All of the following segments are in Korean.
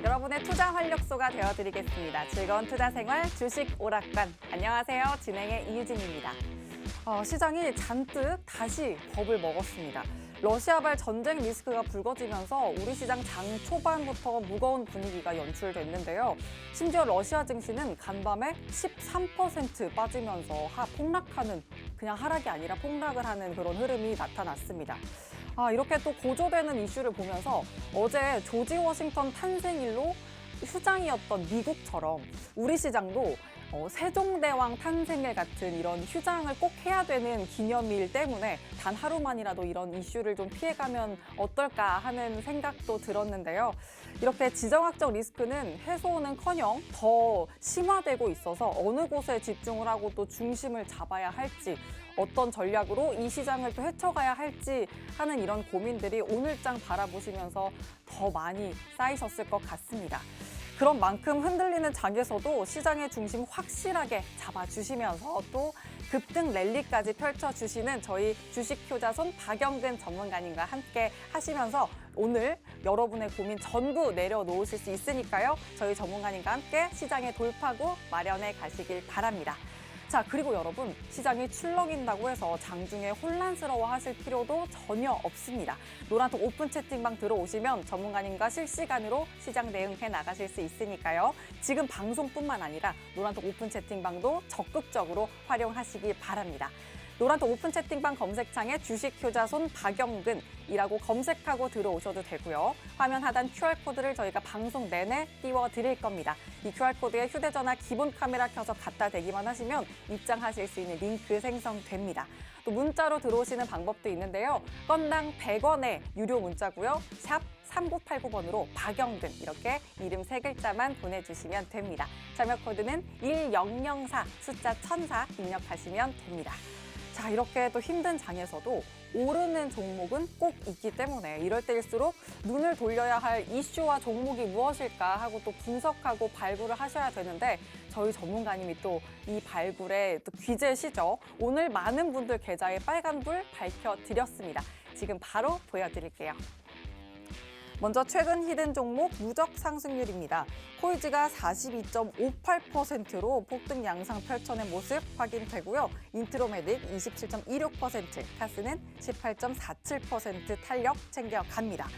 여러분의 투자 활력소가 되어드리겠습니다. 즐거운 투자 생활 주식 오락관. 안녕하세요. 진행의 이유진입니다. 시장이 잔뜩 다시 겁을 먹었습니다. 러시아발 전쟁 리스크가 불거지면서 우리 시장 장 초반부터 무거운 분위기가 연출됐는데요. 심지어 러시아 증시는 간밤에 13% 빠지면서 폭락하는, 그냥 하락이 아니라 폭락을 하는 그런 흐름이 나타났습니다. 이렇게 또 고조되는 이슈를 보면서 어제 조지 워싱턴 탄생일로 휴장이었던 미국처럼 우리 시장도 세종대왕 탄생일 같은 이런 휴장을 꼭 해야 되는 기념일 때문에 단 하루만이라도 이런 이슈를 좀 피해가면 어떨까 하는 생각도 들었는데요. 이렇게 지정학적 리스크는 해소는커녕 더 심화되고 있어서 어느 곳에 집중을 하고 또 중심을 잡아야 할지, 어떤 전략으로 이 시장을 또 헤쳐가야 할지 하는 이런 고민들이 오늘장 바라보시면서 더 많이 쌓이셨을 것 같습니다. 그런 만큼 흔들리는 장에서도 시장의 중심 확실하게 잡아주시면서 또 급등 랠리까지 펼쳐주시는 저희 주식효자손 박영근 전문가님과 함께 하시면서 오늘 여러분의 고민 전부 내려놓으실 수 있으니까요. 저희 전문가님과 함께 시장의 돌파구 마련해 가시길 바랍니다. 자, 그리고 여러분, 시장이 출렁인다고 해서 장중에 혼란스러워하실 필요도 전혀 없습니다. 노란톡 오픈 채팅방 들어오시면 전문가님과 실시간으로 시장 대응해 나가실 수 있으니까요. 지금 방송뿐만 아니라 노란톡 오픈 채팅방도 적극적으로 활용하시기 바랍니다. 노란톡 오픈 채팅방 검색창에 주식효자손 박영근이라고 검색하고 들어오셔도 되고요. 화면 하단 QR코드를 저희가 방송 내내 띄워드릴 겁니다. 이 QR코드에 휴대전화 기본 카메라 켜서 갖다 대기만 하시면 입장하실 수 있는 링크 생성됩니다. 또 문자로 들어오시는 방법도 있는데요. 건당 100원의 유료 문자고요. 샵 3989번으로 박영근 이렇게 이름 3글자만 보내주시면 됩니다. 참여 코드는 1004 숫자 1004 입력하시면 됩니다. 자, 이렇게 또 힘든 장에서도 오르는 종목은 꼭 있기 때문에 이럴 때일수록 눈을 돌려야 할 이슈와 종목이 무엇일까 하고 또 분석하고 발굴을 하셔야 되는데 저희 전문가님이 또 이 발굴에 또 귀재시죠. 오늘 많은 분들 계좌에 빨간불 밝혀드렸습니다. 지금 바로 보여드릴게요. 먼저 최근 히든 종목 누적 상승률입니다. 코이즈가 42.58%로 폭등 양상 펼쳐낸 모습 확인되고요. 인트로메딕 27.26%, 카스는 18.47% 탄력 챙겨갑니다.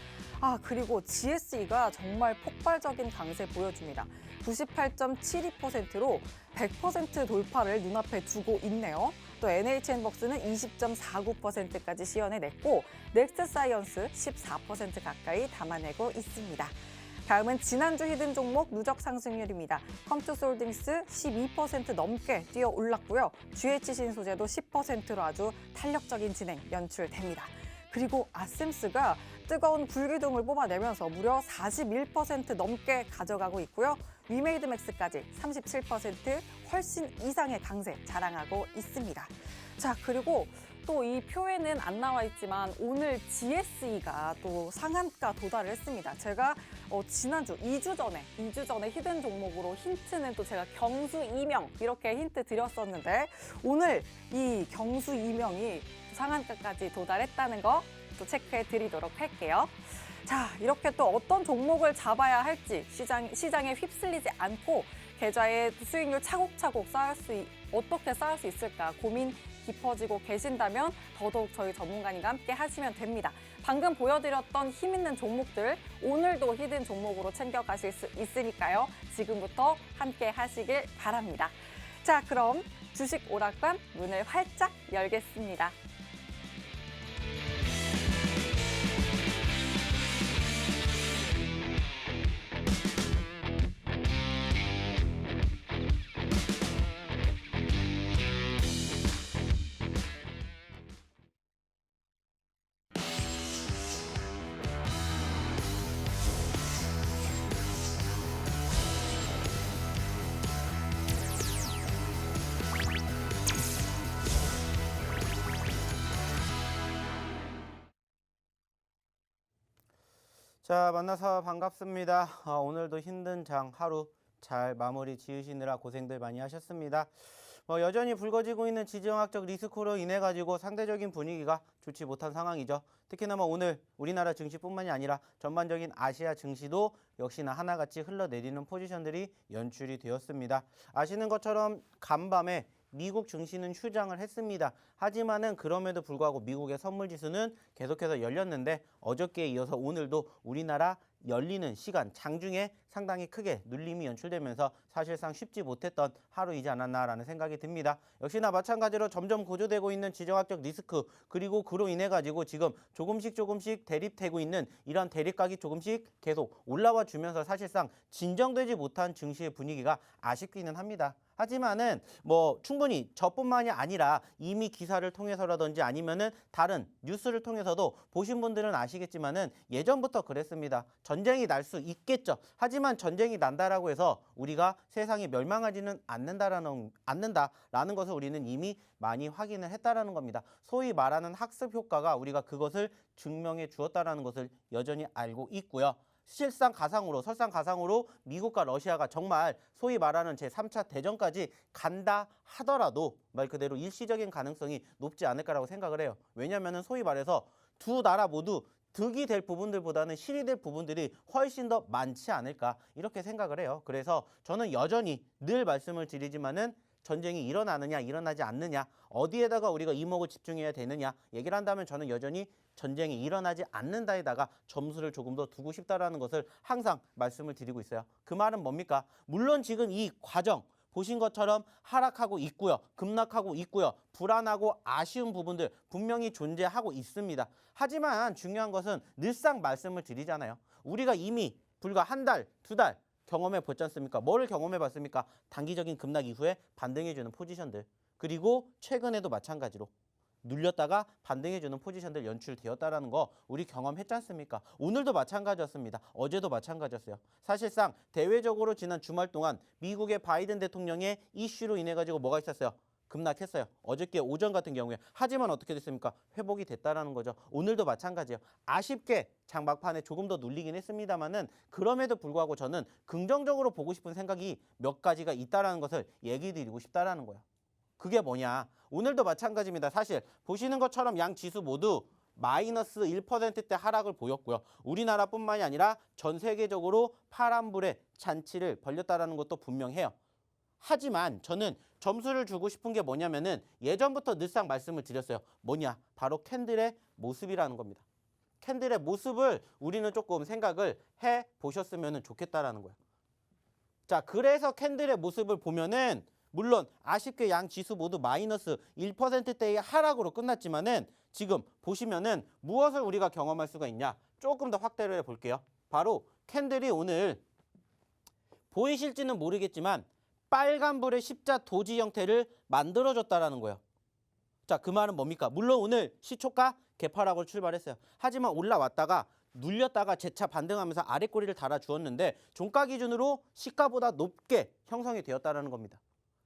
그리고 GSE가 정말 폭발적인 강세 보여줍니다. 98.72%로 100% 돌파를 눈앞에 두고 있네요. 또 NHN벅스는 20.49%까지 시연해냈고 넥스트사이언스 14% 가까이 담아내고 있습니다. 다음은 지난주 히든 종목 누적 상승률입니다. 컴투스홀딩스 12% 넘게 뛰어 올랐고요. GH신소재도 10%로 아주 탄력적인 진행 연출됩니다. 그리고 아셈스가 뜨거운 불기둥을 뽑아내면서 무려 41% 넘게 가져가고 있고요. 위메이드맥스까지 37% 훨씬 이상의 강세 자랑하고 있습니다. 자, 그리고 또 이 표에는 안 나와 있지만 오늘 GSE가 또 상한가 도달을 했습니다. 제가 지난주 2주 전에 히든 종목으로 힌트는 또 제가 경수 이명 이렇게 힌트 드렸었는데 오늘 이 경수 이명이 상한가까지 도달했다는 거 또 체크해 드리도록 할게요. 자, 이렇게 또 어떤 종목을 잡아야 할지 시장에 휩쓸리지 않고 계좌의 수익률 차곡차곡 어떻게 쌓을 수 있을까 고민 깊어지고 계신다면 더더욱 저희 전문가님과 함께 하시면 됩니다. 방금 보여드렸던 힘있는 종목들 오늘도 히든 종목으로 챙겨가실 수 있으니까요. 지금부터 함께 하시길 바랍니다. 자, 그럼 주식 오락관 문을 활짝 열겠습니다. 자, 만나서 반갑습니다. 오늘도 힘든 장 하루 잘 마무리 지으시느라 고생들 많이 하셨습니다. 여전히 불거지고 있는 지정학적 리스크로 인해 가지고 상대적인 분위기가 좋지 못한 상황이죠. 특히나 오늘 우리나라 증시뿐만이 아니라 전반적인 아시아 증시도 역시나 하나같이 흘러내리는 포지션들이 연출이 되었습니다. 아시는 것처럼 간밤에 미국 증시는 휴장을 했습니다. 하지만은 그럼에도 불구하고 미국의 선물 지수는 계속해서 열렸는데 어저께에 이어서 오늘도 우리나라 열리는 시간 장중에 상당히 크게 눌림이 연출되면서 사실상 쉽지 못했던 하루이지 않았나라는 생각이 듭니다. 역시나 마찬가지로 점점 고조되고 있는 지정학적 리스크 그리고 그로 인해 가지고 지금 조금씩 대립되고 있는 이런 대립각이 조금씩 계속 올라와 주면서 사실상 진정되지 못한 증시의 분위기가 아쉽기는 합니다. 하지만은 충분히 저뿐만이 아니라 이미 기사를 통해서라든지 아니면은 다른 뉴스를 통해서도 보신 분들은 아시겠지만은 예전부터 그랬습니다. 전쟁이 날 수 있겠죠. 하지만 전쟁이 난다라고 해서 우리가 세상이 멸망하지는 않는다라는 것을 우리는 이미 많이 확인을 했다라는 겁니다. 소위 말하는 학습 효과가 우리가 그것을 증명해 주었다라는 것을 여전히 알고 있고요. 설상가상으로 미국과 러시아가 정말 소위 말하는 제3차 대전까지 간다 하더라도 말 그대로 일시적인 가능성이 높지 않을까라고 생각을 해요. 왜냐하면 소위 말해서 두 나라 모두 득이 될 부분들보다는 실이 될 부분들이 훨씬 더 많지 않을까 이렇게 생각을 해요. 그래서 저는 여전히 늘 말씀을 드리지만은 전쟁이 일어나느냐 일어나지 않느냐 어디에다가 우리가 이목을 집중해야 되느냐 얘기를 한다면 저는 여전히 전쟁이 일어나지 않는다에다가 점수를 조금 더 두고 싶다라는 것을 항상 말씀을 드리고 있어요. 그 말은 뭡니까? 물론 지금 이 과정 보신 것처럼 하락하고 있고요. 급락하고 있고요. 불안하고 아쉬운 부분들 분명히 존재하고 있습니다. 하지만 중요한 것은 늘상 말씀을 드리잖아요. 우리가 이미 불과 한 달, 두 달 경험해 보지 않습니까? 뭐를 경험해 봤습니까? 단기적인 급락 이후에 반등해주는 포지션들. 그리고 최근에도 마찬가지로 눌렸다가 반등해주는 포지션들 연출되었다라는 거 우리 경험했지 않습니까? 오늘도 마찬가지였습니다. 어제도 마찬가지였어요. 사실상 대외적으로 지난 주말 동안 미국의 바이든 대통령의 이슈로 인해 가지고 뭐가 있었어요? 급락했어요. 어저께 오전 같은 경우에. 하지만 어떻게 됐습니까? 회복이 됐다라는 거죠. 오늘도 마찬가지예요. 아쉽게 장막판에 조금 더 눌리긴 했습니다만은 그럼에도 불구하고 저는 긍정적으로 보고 싶은 생각이 몇 가지가 있다라는 것을 얘기 드리고 싶다라는 거예요. 그게 뭐냐? 오늘도 마찬가지입니다. 사실 보시는 것처럼 양 지수 모두 마이너스 1%대 하락을 보였고요. 우리나라뿐만이 아니라 전 세계적으로 파란불의 잔치를 벌였다라는 것도 분명해요. 하지만 저는 점수를 주고 싶은 게 뭐냐면은 예전부터 늘상 말씀을 드렸어요. 뭐냐? 바로 캔들의 모습이라는 겁니다. 캔들의 모습을 우리는 조금 생각을 해 보셨으면 좋겠다라는 거예요. 자, 그래서 캔들의 모습을 보면은 물론 아쉽게 양 지수 모두 마이너스 1%대의 하락으로 끝났지만은 지금 보시면은 무엇을 우리가 경험할 수가 있냐? 조금 더 확대를 해볼게요. 바로 캔들이 오늘 보이실지는 모르겠지만 빨간불의 십자 도지 형태를 만들어줬다라는 거예요. 자, 그 말은 뭡니까? 물론 오늘 시초가 개파락으로 출발했어요. 하지만 올라왔다가 눌렸다가 재차 반등하면서 아래 꼬리를 달아주었는데 종가 기준으로 시가보다 높게 형성이 되었다는 겁니다.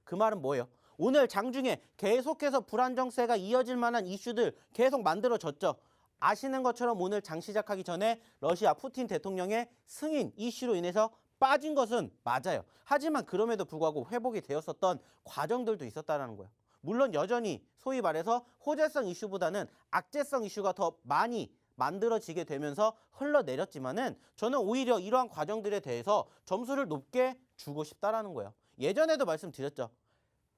그 말은 뭐예요? 오늘 장중에 계속해서 불안정세가 이어질 만한 이슈들 계속 만들어졌죠. 아시는 것처럼 오늘 장 시작하기 전에 러시아 푸틴 대통령의 승인 이슈로 인해서 빠진 것은 맞아요. 하지만 그럼에도 불구하고 회복이 되었었던 과정들도 있었다는 거예요. 물론 여전히 소위 말해서 호재성 이슈보다는 악재성 이슈가 더 많이 만들어지게 되면서 흘러내렸지만은 저는 오히려 이러한 과정들에 대해서 점수를 높게 주고 싶다라는 거예요. 예전에도 말씀드렸죠.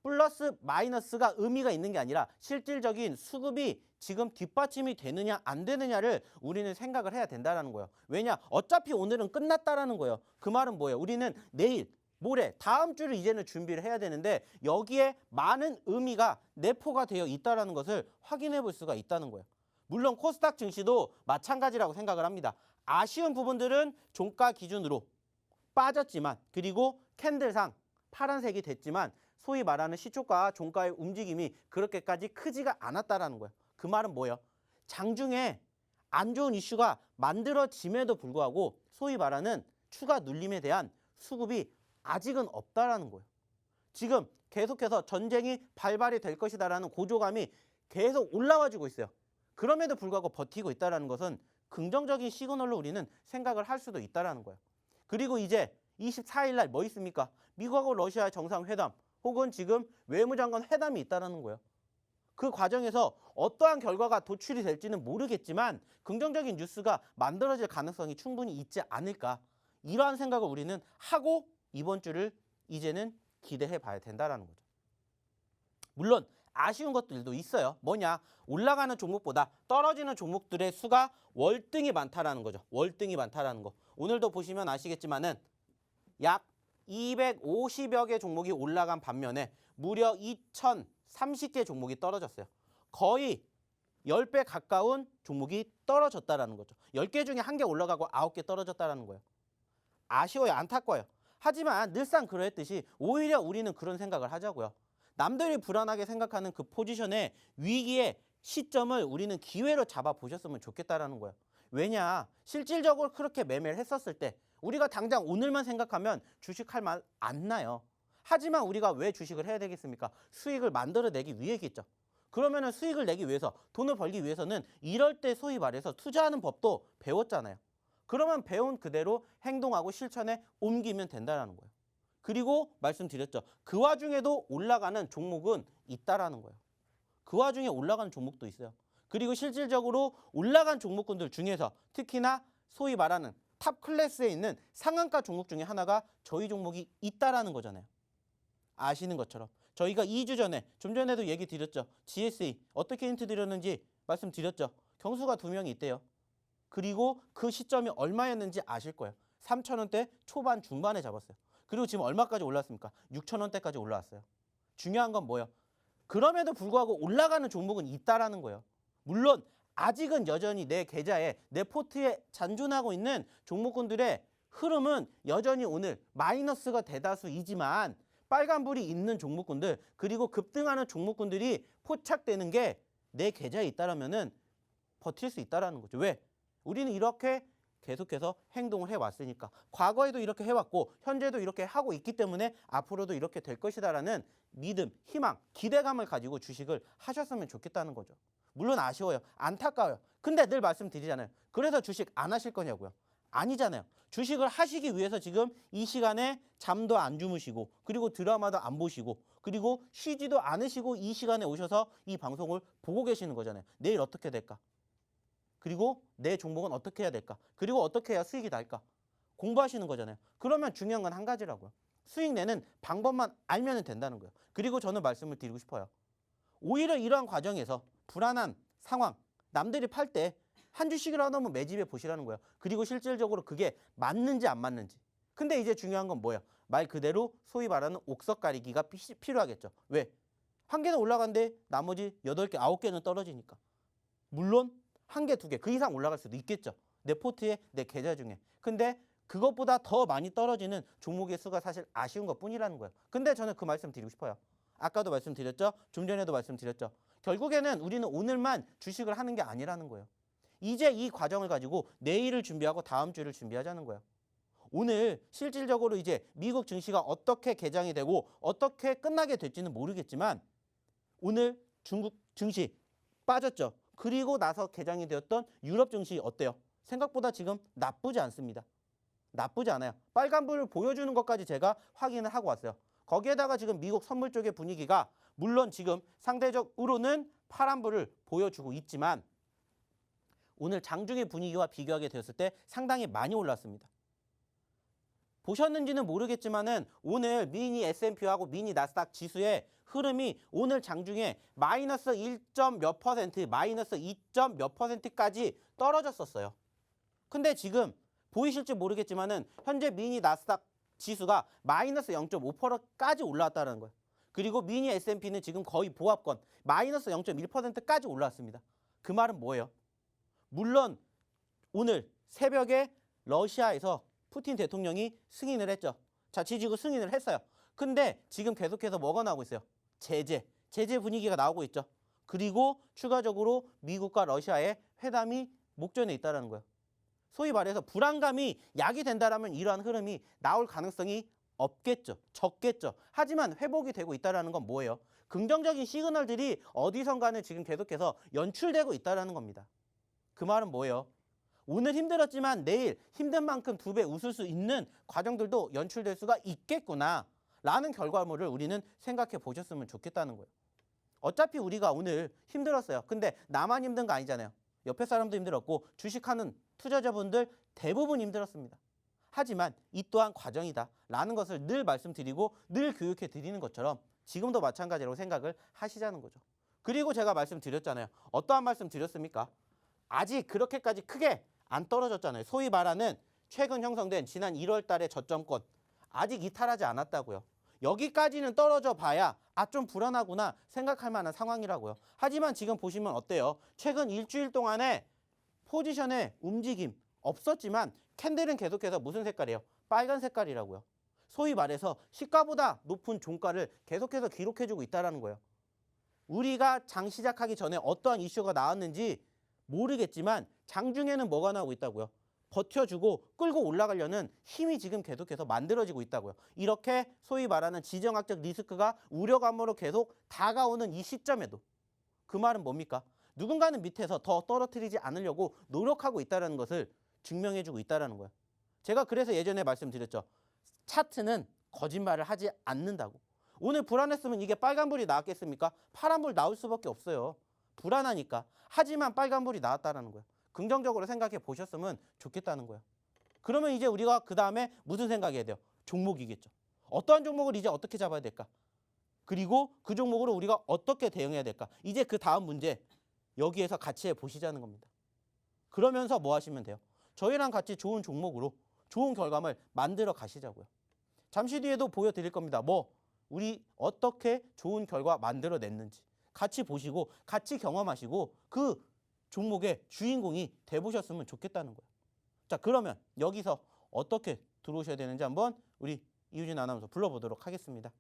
플러스 마이너스가 의미가 있는 게 아니라 실질적인 수급이 지금 뒷받침이 되느냐 안 되느냐를 우리는 생각을 해야 된다는 거예요. 왜냐? 어차피 오늘은 끝났다라는 거예요. 그 말은 뭐예요? 우리는 내일, 모레, 다음 주를 이제는 준비를 해야 되는데 여기에 많은 의미가 내포가 되어 있다는 것을 확인해 볼 수가 있다는 거예요. 물론 코스닥 증시도 마찬가지라고 생각을 합니다. 아쉬운 부분들은 종가 기준으로 빠졌지만 그리고 캔들상 파란색이 됐지만 소위 말하는 시초가 종가의 움직임이 그렇게까지 크지가 않았다라는 거예요. 그 말은 뭐예요? 장중에 안 좋은 이슈가 만들어짐에도 불구하고 소위 말하는 추가 눌림에 대한 수급이 아직은 없다라는 거예요. 지금 계속해서 전쟁이 발발이 될 것이다라는 고조감이 계속 올라와주고 있어요. 그럼에도 불구하고 버티고 있다는 것은 긍정적인 시그널로 우리는 생각을 할 수도 있다는 거예요. 그리고 이제 24일 날 뭐 있습니까? 미국하고 러시아의 정상회담. 혹은 지금 외무장관 회담이 있다는 거예요. 그 과정에서 어떠한 결과가 도출이 될지는 모르겠지만 긍정적인 뉴스가 만들어질 가능성이 충분히 있지 않을까. 이러한 생각을 우리는 하고 이번 주를 이제는 기대해 봐야 된다는 거죠. 물론 아쉬운 것들도 있어요. 뭐냐? 올라가는 종목보다 떨어지는 종목들의 수가 월등히 많다라는 거죠. 월등히 많다라는 거. 오늘도 보시면 아시겠지만은 약 250여 개 종목이 올라간 반면에 무려 2,030개 종목이 떨어졌어요. 거의 10배 가까운 종목이 떨어졌다라는 거죠. 10개 중에 1개 올라가고 9개 떨어졌다라는 거예요. 아쉬워요. 안타까워요. 하지만 늘상 그랬듯이 오히려 우리는 그런 생각을 하자고요. 남들이 불안하게 생각하는 그 포지션의 위기의 시점을 우리는 기회로 잡아보셨으면 좋겠다라는 거예요. 왜냐? 실질적으로 그렇게 매매를 했었을 때 우리가 당장 오늘만 생각하면 주식할 맛 안 나요. 하지만 우리가 왜 주식을 해야 되겠습니까? 수익을 만들어내기 위해겠죠. 그러면 수익을 내기 위해서, 돈을 벌기 위해서는 이럴 때 소위 말해서 투자하는 법도 배웠잖아요. 그러면 배운 그대로 행동하고 실천에 옮기면 된다는 거예요. 그리고 말씀드렸죠. 그 와중에도 올라가는 종목은 있다라는 거예요. 그 와중에 올라가는 종목도 있어요. 그리고 실질적으로 올라간 종목군들 중에서 특히나 소위 말하는 탑 클래스에 있는 상한가 종목 중에 하나가 저희 종목이 있다라는 거잖아요. 아시는 것처럼. 저희가 2주 전에, 좀 전에도 얘기 드렸죠. GSE 어떻게 힌트 드렸는지 말씀드렸죠. 경수가 2명이 있대요. 그리고 그 시점이 얼마였는지 아실 거예요. 3,000원대 초반 중반에 잡았어요. 그리고 지금 얼마까지 올랐습니까? 6,000원대까지 올라왔어요. 중요한 건 뭐예요? 그럼에도 불구하고 올라가는 종목은 있다라는 거예요. 물론 아직은 여전히 내 계좌에, 내 포트에 잔존하고 있는 종목군들의 흐름은 여전히 오늘 마이너스가 대다수이지만 빨간불이 있는 종목군들, 그리고 급등하는 종목군들이 포착되는 게 내 계좌에 있다라면은 버틸 수 있다라는 거죠. 왜? 우리는 이렇게 계속해서 행동을 해왔으니까. 과거에도 이렇게 해왔고 현재도 이렇게 하고 있기 때문에 앞으로도 이렇게 될 것이다라는 믿음, 희망, 기대감을 가지고 주식을 하셨으면 좋겠다는 거죠. 물론 아쉬워요. 안타까워요. 근데 늘 말씀드리잖아요. 그래서 주식 안 하실 거냐고요. 아니잖아요. 주식을 하시기 위해서 지금 이 시간에 잠도 안 주무시고 그리고 드라마도 안 보시고 그리고 쉬지도 않으시고 이 시간에 오셔서 이 방송을 보고 계시는 거잖아요. 내일 어떻게 될까? 그리고 내 종목은 어떻게 해야 될까? 그리고 어떻게 해야 수익이 날까? 공부하시는 거잖아요. 그러면 중요한 건 한 가지라고요. 수익 내는 방법만 알면 된다는 거예요. 그리고 저는 말씀을 드리고 싶어요. 오히려 이러한 과정에서 불안한 상황, 남들이 팔 때 한 주씩이라도 한번 매집해 보시라는 거예요. 그리고 실질적으로 그게 맞는지 안 맞는지. 근데 이제 중요한 건 뭐예요? 말 그대로 소위 말하는 옥석 가리기가 필요하겠죠. 왜? 한 개는 올라간데 나머지 8개, 9개는 떨어지니까. 물론 한 개, 2개, 그 이상 올라갈 수도 있겠죠. 내 포트에, 내 계좌 중에. 근데 그것보다 더 많이 떨어지는 종목의 수가 사실 아쉬운 것뿐이라는 거예요. 근데 저는 그 말씀 드리고 싶어요. 아까도 말씀드렸죠. 좀 전에도 말씀드렸죠. 결국에는 우리는 오늘만 주식을 하는 게 아니라는 거예요. 이제 이 과정을 가지고 내일을 준비하고 다음 주를 준비하자는 거예요. 오늘 실질적으로 이제 미국 증시가 어떻게 개장이 되고 어떻게 끝나게 될지는 모르겠지만 오늘 중국 증시 빠졌죠. 그리고 나서 개장이 되었던 유럽 증시 어때요? 생각보다 지금 나쁘지 않습니다. 나쁘지 않아요. 빨간불을 보여주는 것까지 제가 확인을 하고 왔어요. 거기에다가 지금 미국 선물 쪽의 분위기가 물론 지금 상대적으로는 파란불을 보여주고 있지만 오늘 장중의 분위기와 비교하게 되었을 때 상당히 많이 올랐습니다. 보셨는지는 모르겠지만은 오늘 미니 S&P하고 미니 나스닥 지수의 흐름이 오늘 장중에 마이너스 1점 몇 퍼센트, 마이너스 2점 몇 퍼센트까지 떨어졌었어요. 근데 지금 보이실지 모르겠지만은 현재 미니 나스닥 지수가 마이너스 0.5%까지 올라왔다는 거예요. 그리고 미니 S&P는 지금 거의 보합권 마이너스 0.1%까지 올라왔습니다. 그 말은 뭐예요? 물론 오늘 새벽에 러시아에서 푸틴 대통령이 승인을 했죠. 자치지구 승인을 했어요. 근데 지금 계속해서 뭐가 나오고 있어요? 제재 분위기가 나오고 있죠. 그리고 추가적으로 미국과 러시아의 회담이 목전에 있다는 거예요. 소위 말해서 불안감이 약이 된다라면 이러한 흐름이 나올 가능성이 없겠죠. 적겠죠. 하지만 회복이 되고 있다는 건 뭐예요? 긍정적인 시그널들이 어디선가는 지금 계속해서 연출되고 있다는 겁니다. 그 말은 뭐예요? 오늘 힘들었지만 내일 힘든 만큼 2배 웃을 수 있는 과정들도 연출될 수가 있겠구나 라는 결과물을 우리는 생각해 보셨으면 좋겠다는 거예요. 어차피 우리가 오늘 힘들었어요. 근데 나만 힘든 거 아니잖아요. 옆에 사람도 힘들었고 주식하는 투자자분들 대부분 힘들었습니다. 하지만 이 또한 과정이다 라는 것을 늘 말씀드리고 늘 교육해 드리는 것처럼 지금도 마찬가지라고 생각을 하시자는 거죠. 그리고 제가 말씀드렸잖아요. 어떠한 말씀 드렸습니까? 아직 그렇게까지 크게 안 떨어졌잖아요. 소위 말하는 최근 형성된 지난 1월 달의 저점권 아직 이탈하지 않았다고요. 여기까지는 떨어져 봐야 좀 불안하구나 생각할 만한 상황이라고요. 하지만 지금 보시면 어때요? 최근 일주일 동안에 포지션의 움직임 없었지만 캔들은 계속해서 무슨 색깔이에요? 빨간 색깔이라고요. 소위 말해서 시가보다 높은 종가를 계속해서 기록해주고 있다는 거예요. 우리가 장 시작하기 전에 어떠한 이슈가 나왔는지 모르겠지만 장중에는 뭐가 나오고 있다고요? 버텨주고 끌고 올라가려는 힘이 지금 계속해서 만들어지고 있다고요. 이렇게 소위 말하는 지정학적 리스크가 우려감으로 계속 다가오는 이 시점에도 그 말은 뭡니까? 누군가는 밑에서 더 떨어뜨리지 않으려고 노력하고 있다는 것을 증명해주고 있다는 거예요. 제가 그래서 예전에 말씀드렸죠. 차트는 거짓말을 하지 않는다고. 오늘 불안했으면 이게 빨간불이 나왔겠습니까? 파란불 나올 수밖에 없어요. 불안하니까. 하지만 빨간불이 나왔다는 거예요. 긍정적으로 생각해 보셨으면 좋겠다는 거예요. 그러면 이제 우리가 그 다음에 무슨 생각해야 돼요? 종목이겠죠. 어떠한 종목을 이제 어떻게 잡아야 될까? 그리고 그 종목으로 우리가 어떻게 대응해야 될까? 이제 그 다음 문제 여기에서 같이 해보시자는 겁니다. 그러면서 뭐 하시면 돼요? 저희랑 같이 좋은 종목으로 좋은 결과물 만들어 가시자고요. 잠시 뒤에도 보여드릴 겁니다. 우리 어떻게 좋은 결과 만들어냈는지 같이 보시고 같이 경험하시고 그 종목의 주인공이 돼보셨으면 좋겠다는 거예요. 자, 그러면 여기서 어떻게 들어오셔야 되는지 한번 우리 이유진 아나운서 불러보도록 하겠습니다.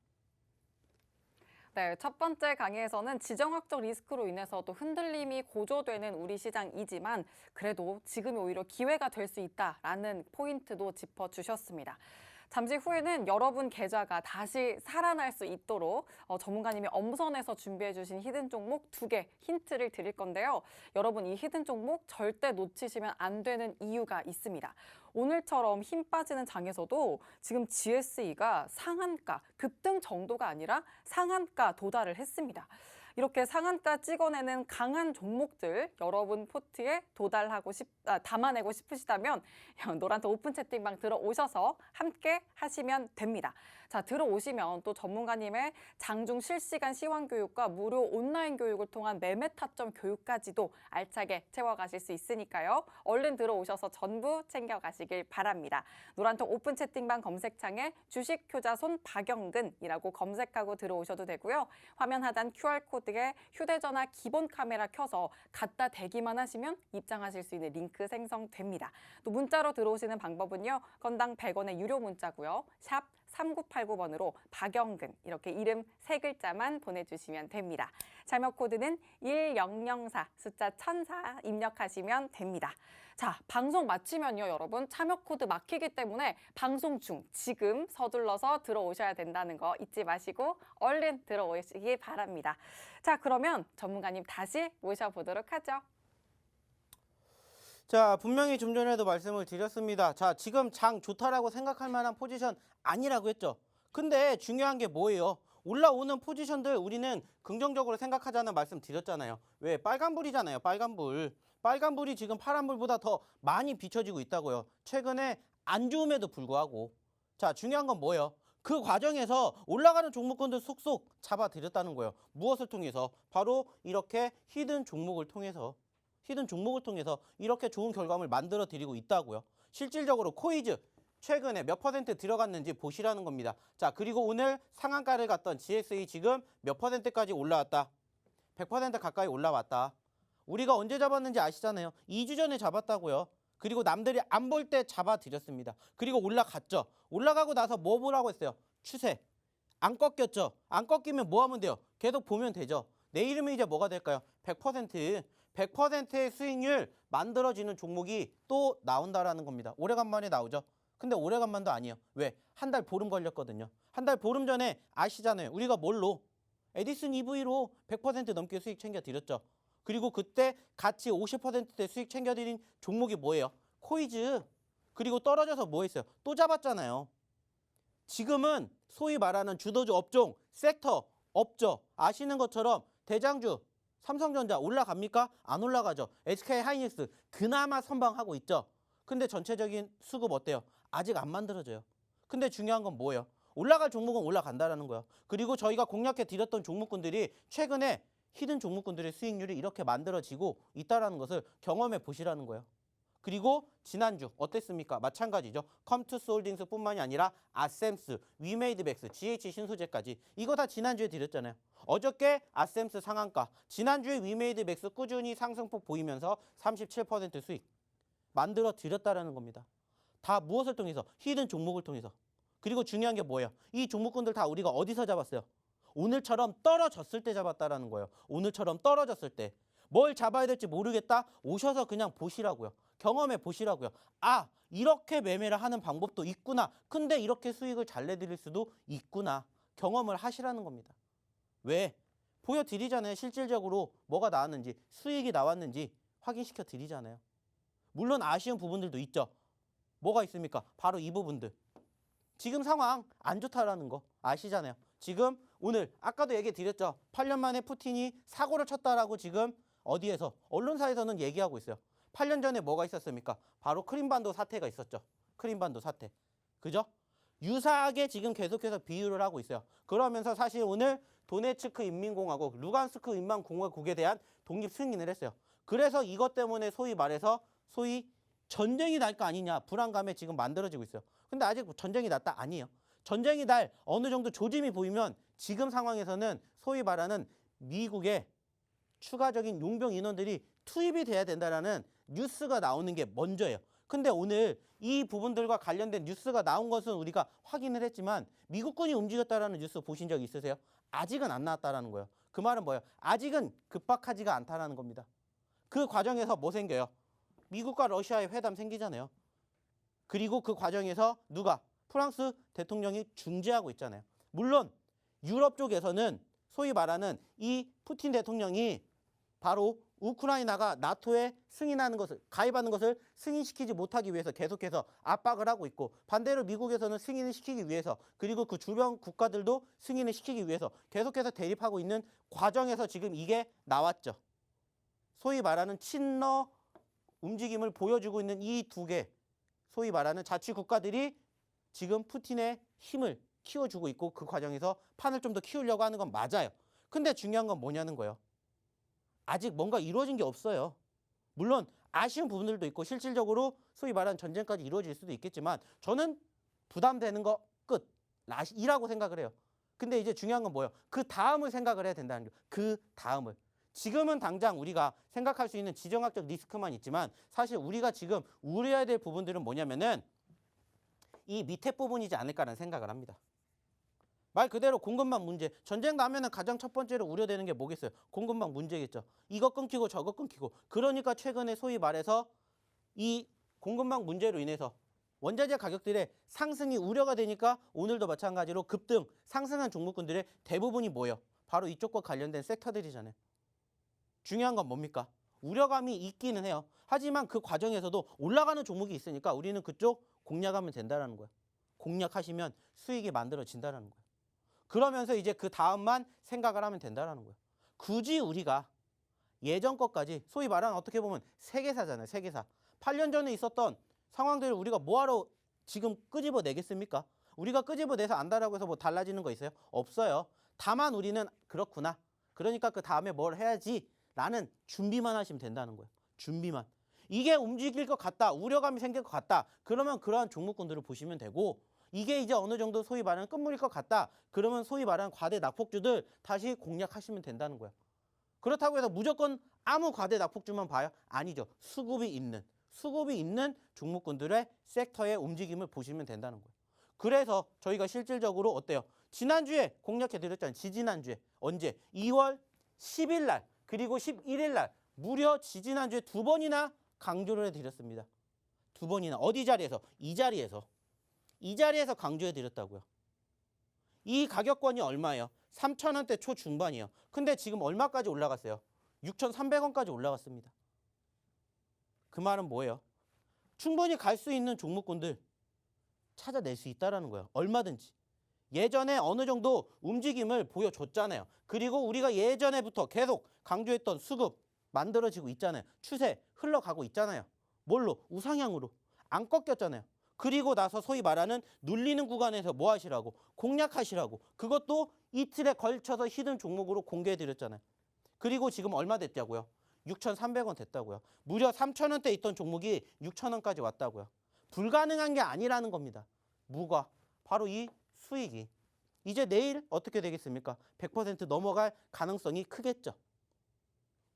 네, 첫 번째 강의에서는 지정학적 리스크로 인해서도 흔들림이 고조되는 우리 시장이지만 그래도 지금이 오히려 기회가 될 수 있다라는 포인트도 짚어주셨습니다. 잠시 후에는 여러분 계좌가 다시 살아날 수 있도록 전문가님이 엄선해서 준비해 주신 히든 종목 2개 힌트를 드릴 건데요. 여러분 이 히든 종목 절대 놓치시면 안 되는 이유가 있습니다. 오늘처럼 힘 빠지는 장에서도 지금 GSE가 상한가, 급등 정도가 아니라 상한가 도달을 했습니다. 이렇게 상한가 찍어내는 강한 종목들 여러분 포트에 담아내고 싶으시다면 노란톡 오픈 채팅방 들어오셔서 함께 하시면 됩니다. 자, 들어오시면 또 전문가님의 장중 실시간 시황 교육과 무료 온라인 교육을 통한 매매 타점 교육까지도 알차게 채워가실 수 있으니까요. 얼른 들어오셔서 전부 챙겨가시길 바랍니다. 노란톡 오픈 채팅방 검색창에 주식효자손 박영근이라고 검색하고 들어오셔도 되고요. 화면 하단 QR코드에 휴대전화 기본 카메라 켜서 갖다 대기만 하시면 입장하실 수 있는 링크 생성됩니다. 또 문자로 들어오시는 방법은요. 건당 100원의 유료 문자고요. 샵 3989번으로 박영근 이렇게 이름 3글자만 보내주시면 됩니다. 참여 코드는 1004 숫자 1004 입력하시면 됩니다. 자, 방송 마치면요 여러분 참여 코드 막히기 때문에 방송 중 지금 서둘러서 들어오셔야 된다는 거 잊지 마시고 얼른 들어오시기 바랍니다. 자, 그러면 전문가님 다시 모셔보도록 하죠. 자, 분명히 좀 전에도 말씀을 드렸습니다. 자, 지금 장 좋다라고 생각할 만한 포지션 아니라고 했죠. 근데 중요한 게 뭐예요? 올라오는 포지션들 우리는 긍정적으로 생각하자는 말씀 드렸잖아요. 왜? 빨간불이잖아요. 빨간불. 빨간불이 지금 파란불보다 더 많이 비춰지고 있다고요. 최근에 안 좋음에도 불구하고. 자, 중요한 건 뭐예요? 그 과정에서 올라가는 종목군들 속속 잡아드렸다는 거예요. 무엇을 통해서? 바로 이렇게 히든 종목을 통해서 이렇게 좋은 결과물 만들어 드리고 있다고요. 실질적으로 코이즈 최근에 몇 퍼센트 들어갔는지 보시라는 겁니다. 자, 그리고 오늘 상한가를 갔던 GSE 지금 몇 퍼센트까지 올라왔다? 100% 가까이 올라왔다. 우리가 언제 잡았는지 아시잖아요. 2주 전에 잡았다고요. 그리고 남들이 안 볼 때 잡아드렸습니다. 그리고 올라갔죠. 올라가고 나서 뭐 보라고 했어요? 추세. 안 꺾였죠. 안 꺾이면 뭐 하면 돼요? 계속 보면 되죠. 내일이면 이제 뭐가 될까요? 100%의 수익률 만들어지는 종목이 또 나온다라는 겁니다. 오래간만에 나오죠. 근데 오래간만도 아니에요. 왜? 한 달 보름 걸렸거든요. 한 달 보름 전에 아시잖아요. 우리가 뭘로? 에디슨 EV로 100% 넘게 수익 챙겨드렸죠. 그리고 그때 같이 50%대 수익 챙겨드린 종목이 뭐예요? 코이즈. 그리고 떨어져서 뭐 했어요? 또 잡았잖아요. 지금은 소위 말하는 주도주 업종, 섹터, 업적 아시는 것처럼 대장주, 삼성전자 올라갑니까? 안 올라가죠. SK하이닉스 그나마 선방하고 있죠. 근데 전체적인 수급 어때요? 아직 안 만들어져요. 근데 중요한 건 뭐예요? 올라갈 종목은 올라간다라는 거예요. 그리고 저희가 공략해 드렸던 종목군들이 최근에 히든 종목군들의 수익률이 이렇게 만들어지고 있다는 것을 경험해 보시라는 거예요. 그리고 지난주 어땠습니까? 마찬가지죠. 컴투스홀딩스 뿐만이 아니라 아셈스, 위메이드백스, GH신소재까지 이거 다 지난주에 드렸잖아요. 어저께 아셈스 상한가, 지난주에 위메이드백스 꾸준히 상승폭 보이면서 37% 수익 만들어 드렸다라는 겁니다. 다 무엇을 통해서? 히든 종목을 통해서. 그리고 중요한 게 뭐예요? 이 종목군들 다 우리가 어디서 잡았어요? 오늘처럼 떨어졌을 때 잡았다라는 거예요. 오늘처럼 떨어졌을 때. 뭘 잡아야 될지 모르겠다? 오셔서 그냥 보시라고요. 경험해 보시라고요. 아, 이렇게 매매를 하는 방법도 있구나. 근데 이렇게 수익을 잘 내드릴 수도 있구나. 경험을 하시라는 겁니다. 왜? 보여드리잖아요. 실질적으로 뭐가 나왔는지, 수익이 나왔는지 확인시켜 드리잖아요. 물론 아쉬운 부분들도 있죠. 뭐가 있습니까? 바로 이 부분들. 지금 상황 안 좋다라는 거 아시잖아요. 지금 오늘 아까도 얘기 드렸죠. 8년 만에 푸틴이 사고를 쳤다라고 지금 어디에서 언론사에서는 얘기하고 있어요. 8년 전에 뭐가 있었습니까? 바로 크림반도 사태가 있었죠. 크림반도 사태. 그죠? 유사하게 지금 계속해서 비유를 하고 있어요. 그러면서 사실 오늘 도네츠크 인민공화국, 루간스크 인민공화국에 대한 독립 승인을 했어요. 그래서 이것 때문에 소위 말해서 전쟁이 날 거 아니냐 불안감에 지금 만들어지고 있어요. 근데 아직 전쟁이 났다? 아니에요. 전쟁이 날 어느 정도 조짐이 보이면 지금 상황에서는 소위 말하는 미국의 추가적인 용병 인원들이 투입이 돼야 된다라는 뉴스가 나오는 게 먼저예요. 근데 오늘 이 부분들과 관련된 뉴스가 나온 것은 우리가 확인을 했지만 미국군이 움직였다라는 뉴스 보신 적 있으세요? 아직은 안 나왔다라는 거예요. 그 말은 뭐예요? 아직은 급박하지가 않다라는 겁니다. 그 과정에서 뭐 생겨요? 미국과 러시아의 회담 생기잖아요. 그리고 그 과정에서 누가? 프랑스 대통령이 중재하고 있잖아요. 물론 유럽 쪽에서는 소위 말하는 이 푸틴 대통령이 바로 우크라이나가 나토에 승인하는 것을, 가입하는 것을 승인시키지 못하기 위해서 계속해서 압박을 하고 있고, 반대로 미국에서는 승인을 시키기 위해서, 그리고 그 주변 국가들도 승인을 시키기 위해서 계속해서 대립하고 있는 과정에서 지금 이게 나왔죠. 소위 말하는 친러 움직임을 보여주고 있는 이 두 개, 소위 말하는 자치 국가들이 지금 푸틴의 힘을 키워주고 있고, 그 과정에서 판을 좀 더 키우려고 하는 건 맞아요. 근데 중요한 건 뭐냐는 거예요. 아직 뭔가 이루어진 게 없어요. 물론 아쉬운 부분들도 있고 실질적으로 소위 말하는 전쟁까지 이루어질 수도 있겠지만 저는 부담되는 거 끝. 이라고 생각을 해요. 근데 이제 중요한 건 뭐예요? 그 다음을 생각을 해야 된다는 거예요. 그 다음을. 지금은 당장 우리가 생각할 수 있는 지정학적 리스크만 있지만 사실 우리가 지금 우려해야 될 부분들은 뭐냐면은 이 밑에 부분이지 않을까라는 생각을 합니다. 말 그대로 공급망 문제. 전쟁 나면은 가장 첫 번째로 우려되는 게 뭐겠어요? 공급망 문제겠죠. 이거 끊기고 저거 끊기고. 그러니까 최근에 소위 말해서 이 공급망 문제로 인해서 원자재 가격들의 상승이 우려가 되니까 오늘도 마찬가지로 급등 상승한 종목군들의 대부분이 뭐예요? 바로 이쪽과 관련된 섹터들이잖아요. 중요한 건 뭡니까? 우려감이 있기는 해요. 하지만 그 과정에서도 올라가는 종목이 있으니까 우리는 그쪽 공략하면 된다는 거예요. 공략하시면 수익이 만들어진다는 거예요. 그러면서 이제 그 다음만 생각을 하면 된다는 거예요. 굳이 우리가 예전 것까지 소위 말하는 어떻게 보면 세계사잖아요. 세계사. 8년 전에 있었던 상황들을 우리가 뭐하러 지금 끄집어내겠습니까? 우리가 끄집어내서 안다라고 해서 뭐 달라지는 거 있어요? 없어요. 다만 우리는 그렇구나. 그러니까 그 다음에 뭘 해야지 라는 준비만 하시면 된다는 거예요. 준비만. 이게 움직일 것 같다. 우려감이 생길 것 같다. 그러면 그러한 종목군들을 보시면 되고 이게 이제 어느 정도 소위 말하는 끝물일 것 같다. 그러면 소위 말하는 과대 낙폭주들 다시 공략하시면 된다는 거예요. 그렇다고 해서 무조건 아무 과대 낙폭주만 봐요? 아니죠. 수급이 있는 종목군들의 섹터의 움직임을 보시면 된다는 거예요. 그래서 저희가 실질적으로 어때요? 지난주에 공략해드렸잖아요. 지지난주에. 언제? 2월 10일 날 그리고 11일 날 무려 지지난주에 2번이나 강조를 해드렸습니다. 2번이나. 어디 자리에서? 이 자리에서 강조해드렸다고요. 이 가격권이 얼마예요? 3,000원대 초중반이에요. 근데 지금 얼마까지 올라갔어요? 6,300원까지 올라갔습니다. 그 말은 뭐예요? 충분히 갈 수 있는 종목군들 찾아낼 수 있다는 거예요. 얼마든지. 예전에 어느 정도 움직임을 보여줬잖아요. 그리고 우리가 예전에부터 계속 강조했던 수급 만들어지고 있잖아요. 추세 흘러가고 있잖아요. 뭘로? 우상향으로. 안 꺾였잖아요. 그리고 나서 소위 말하는 눌리는 구간에서 뭐 하시라고? 공략하시라고. 그것도 이틀에 걸쳐서 히든 종목으로 공개해드렸잖아요. 그리고 지금 얼마 됐다고요? 6,300원 됐다고요. 무려 3,000원대 있던 종목이 6,000원까지 왔다고요. 불가능한 게 아니라는 겁니다. 뭐가? 바로 이 수익이. 이제 내일 어떻게 되겠습니까? 100% 넘어갈 가능성이 크겠죠.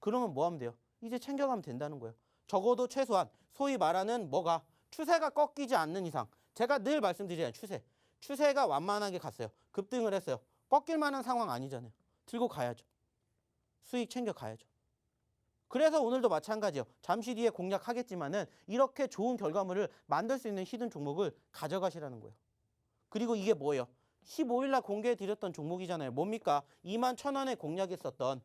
그러면 뭐 하면 돼요? 이제 챙겨가면 된다는 거예요. 적어도 최소한 소위 말하는 뭐가? 추세가 꺾이지 않는 이상. 제가 늘 말씀드리잖아요. 추세가 완만하게 갔어요. 급등을 했어요. 꺾일 만한 상황 아니잖아요. 들고 가야죠. 수익 챙겨가야죠. 그래서 오늘도 마찬가지예요. 잠시 뒤에 공략하겠지만은 이렇게 좋은 결과물을 만들 수 있는 히든 종목을 가져가시라는 거예요. 그리고 이게 뭐예요? 15일 날 공개해 드렸던 종목이잖아요. 뭡니까? 21,000원에 공략했었던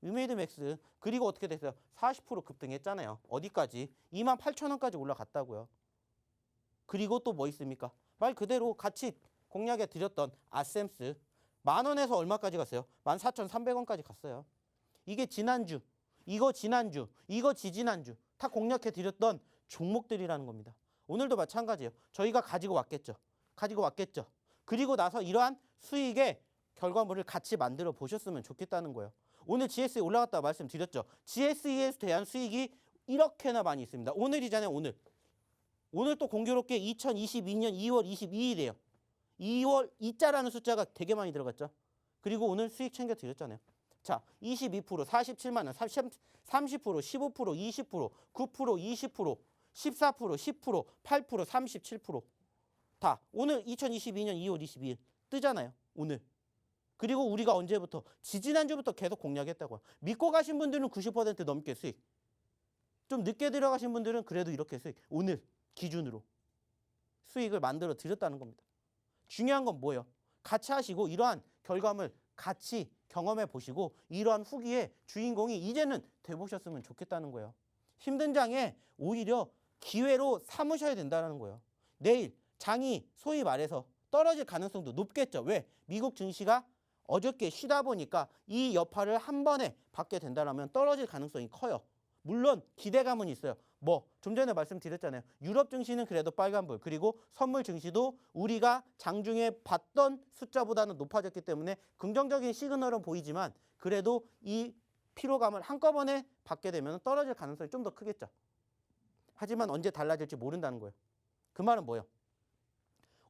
유메이드맥스. 그리고 어떻게 됐어요? 40% 급등했잖아요. 어디까지? 28,000원까지 올라갔다고요. 그리고 또 뭐 있습니까? 말 그대로 같이 공략해 드렸던 아셈스. 10,000원에서 얼마까지 갔어요? 14,300원까지 갔어요. 이게 지난주, 이거 지난주, 이거 지지난주 다 공략해 드렸던 종목들이라는 겁니다. 오늘도 마찬가지예요. 저희가 가지고 왔겠죠. 그리고 나서 이러한 수익의 결과물을 같이 만들어 보셨으면 좋겠다는 거예요. 오늘 GSE 올라갔다고 말씀드렸죠. GSE에 대한 수익이 이렇게나 많이 있습니다. 오늘이잖아요. 오늘 또 공교롭게 2022년 2월 22일이에요. 2월 2자라는 숫자가 되게 많이 들어갔죠. 그리고 오늘 수익 챙겨 드렸잖아요. 자, 22%, 47만 원, 30%, 15%, 20%, 9%, 20%, 14%, 10%, 8%, 37%. 다 오늘 2022년 2월 22일 뜨잖아요. 오늘. 그리고 우리가 언제부터? 지지난주부터 계속 공략했다고요. 믿고 가신 분들은 90% 넘게 수익. 좀 늦게 들어가신 분들은 그래도 이렇게 수익. 오늘 기준으로 수익을 만들어 드렸다는 겁니다. 중요한 건 뭐예요? 같이 하시고 이러한 결과물 같이 경험해 보시고 이러한 후기의 주인공이 이제는 돼보셨으면 좋겠다는 거예요. 힘든 장에 오히려 기회로 삼으셔야 된다는 거예요. 내일 장이 소위 말해서 떨어질 가능성도 높겠죠. 왜? 미국 증시가 어저께 쉬다 보니까 이 여파를 한 번에 받게 된다면 떨어질 가능성이 커요. 물론 기대감은 있어요. 좀 전에 말씀드렸잖아요. 유럽 증시는 그래도 빨간불, 그리고 선물 증시도 우리가 장중에 봤던 숫자보다는 높아졌기 때문에 긍정적인 시그널은 보이지만 그래도 이 피로감을 한꺼번에 받게 되면 떨어질 가능성이 좀 더 크겠죠. 하지만 언제 달라질지 모른다는 거예요. 그 말은 뭐예요?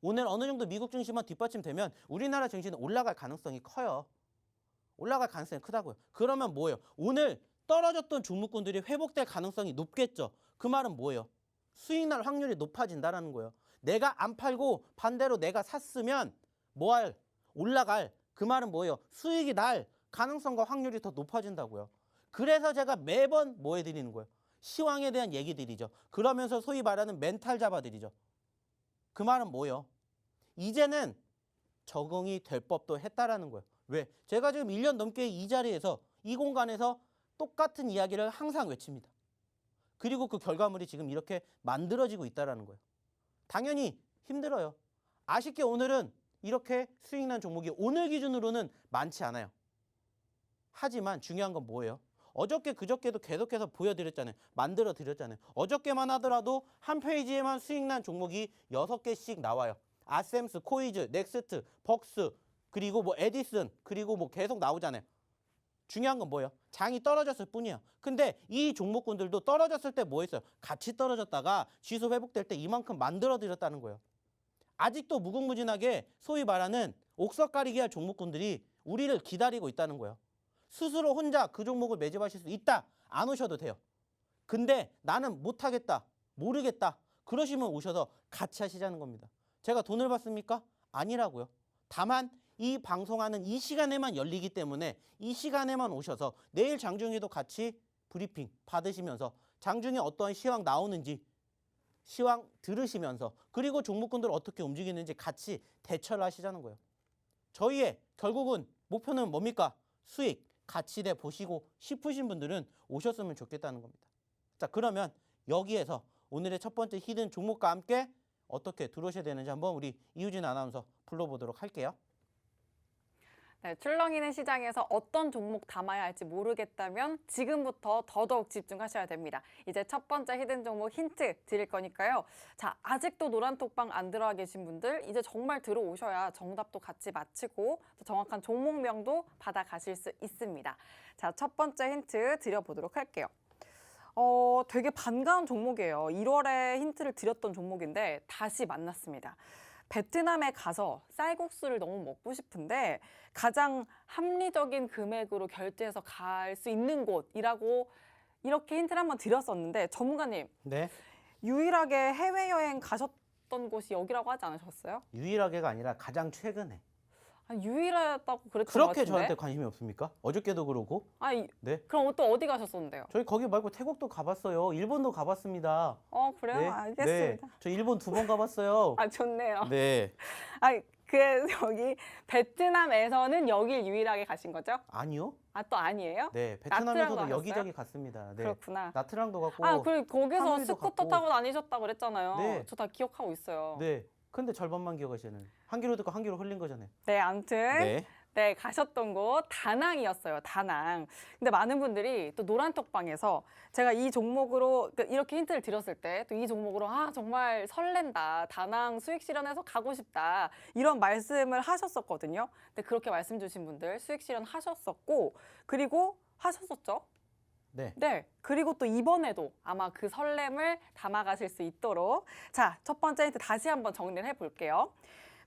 오늘 어느 정도 미국 증시만 뒷받침되면 우리나라 증시는 올라갈 가능성이 커요. 올라갈 가능성이 크다고요. 그러면 뭐예요? 오늘 떨어졌던 종목군들이 회복될 가능성이 높겠죠. 그 말은 뭐예요? 수익 날 확률이 높아진다는 거예요. 내가 안 팔고 반대로 내가 샀으면 올라갈. 그 말은 뭐예요? 수익이 날 가능성과 확률이 더 높아진다고요. 그래서 제가 매번 뭐 해드리는 거예요? 시황에 대한 얘기 드리죠. 그러면서 소위 말하는 멘탈 잡아드리죠. 그 말은 뭐예요? 이제는 적응이 될 법도 했다라는 거예요. 왜? 제가 지금 1년 넘게 이 자리에서 이 공간에서 똑같은 이야기를 항상 외칩니다. 그리고 그 결과물이 지금 이렇게 만들어지고 있다는 거예요. 당연히 힘들어요. 아쉽게 오늘은 이렇게 수익 난 종목이 오늘 기준으로는 많지 않아요. 하지만 중요한 건 뭐예요? 어저께 그저께도 계속해서 보여드렸잖아요. 만들어드렸잖아요. 어저께만 하더라도 한 페이지에만 수익 난 종목이 6개씩 나와요. 아셈스, 코이즈, 넥스트, 벅스, 그리고 에디슨, 그리고 계속 나오잖아요. 중요한 건 뭐예요? 장이 떨어졌을 뿐이에요. 근데 이 종목군들도 떨어졌을 때 뭐 했어요? 같이 떨어졌다가 지수 회복될 때 이만큼 만들어드렸다는 거예요. 아직도 무궁무진하게 소위 말하는 옥석 가리기 할 종목군들이 우리를 기다리고 있다는 거예요. 스스로 혼자 그 종목을 매집하실 수 있다. 안 오셔도 돼요. 근데 나는 못하겠다. 모르겠다. 그러시면 오셔서 같이 하시자는 겁니다. 제가 돈을 받습니까? 아니라고요. 다만 이 방송하는 이 시간에만 열리기 때문에 이 시간에만 오셔서 내일 장중에도 같이 브리핑 받으시면서 장중에 어떠한 시황 나오는지 시황 들으시면서 그리고 종목군들 어떻게 움직이는지 같이 대처를 하시자는 거예요. 저희의 결국은 목표는 뭡니까? 수익, 가치대 보시고 싶으신 분들은 오셨으면 좋겠다는 겁니다. 자, 그러면 여기에서 오늘의 첫 번째 히든 종목과 함께 어떻게 들어오셔야 되는지 한번 우리 이유진 아나운서 불러보도록 할게요. 네, 출렁이는 시장에서 어떤 종목 담아야 할지 모르겠다면 지금부터 더더욱 집중하셔야 됩니다. 이제 첫 번째 히든 종목 힌트 드릴 거니까요. 자, 아직도 노란톡방 안 들어와 계신 분들 이제 정말 들어오셔야 정답도 같이 맞히고 또 정확한 종목명도 받아가실 수 있습니다. 자, 첫 번째 힌트 드려보도록 할게요. 되게 반가운 종목이에요. 1월에 힌트를 드렸던 종목인데 다시 만났습니다. 베트남에 가서 쌀국수를 너무 먹고 싶은데 가장 합리적인 금액으로 결제해서 갈 수 있는 곳이라고 이렇게 힌트를 한번 드렸었는데 전문가님 네. 유일하게 해외여행 가셨던 곳이 여기라고 하지 않으셨어요? 유일하게가 아니라 가장 최근에. 아니, 유일하다고 그랬던 것 그렇게 같은데. 저한테 관심이 없습니까? 어저께도 그러고. 아니, 네. 그럼 또 어디 가셨었는데요? 저희 거기 말고 태국도 가봤어요. 일본도 가봤습니다. 그래요? 네. 알겠습니다. 네. 저 일본 2번 가봤어요. 아, 좋네요. 네. 아니, 그래서 여기 베트남에서는 여길 유일하게 가신 거죠? 아니요. 아, 또 아니에요? 네. 나트랑도 베트남에서도 가셨어요? 여기저기 갔습니다. 네. 그렇구나. 나트랑도 갔고. 아, 그리고 거기서 하노이도 스쿠터 갔고. 타고 다니셨다고 그랬잖아요. 네. 저 다 기억하고 있어요. 네. 근데 절반만 기억하시는. 한 귀로 듣고 한 귀로 흘린 거잖아요. 네, 아무튼 네. 네, 가셨던 곳 다낭이었어요. 다낭. 근데 많은 분들이 또 노란톡방에서 제가 이 종목으로 이렇게 힌트를 드렸을 때 또 이 종목으로 정말 설렌다. 다낭 수익 실현해서 가고 싶다. 이런 말씀을 하셨었거든요. 근데 그렇게 말씀 주신 분들 수익 실현 하셨었고 그리고 하셨었죠? 네. 네. 그리고 또 이번에도 아마 그 설렘을 담아가실 수 있도록 자, 첫 번째 힌트 다시 한번 정리를 해볼게요.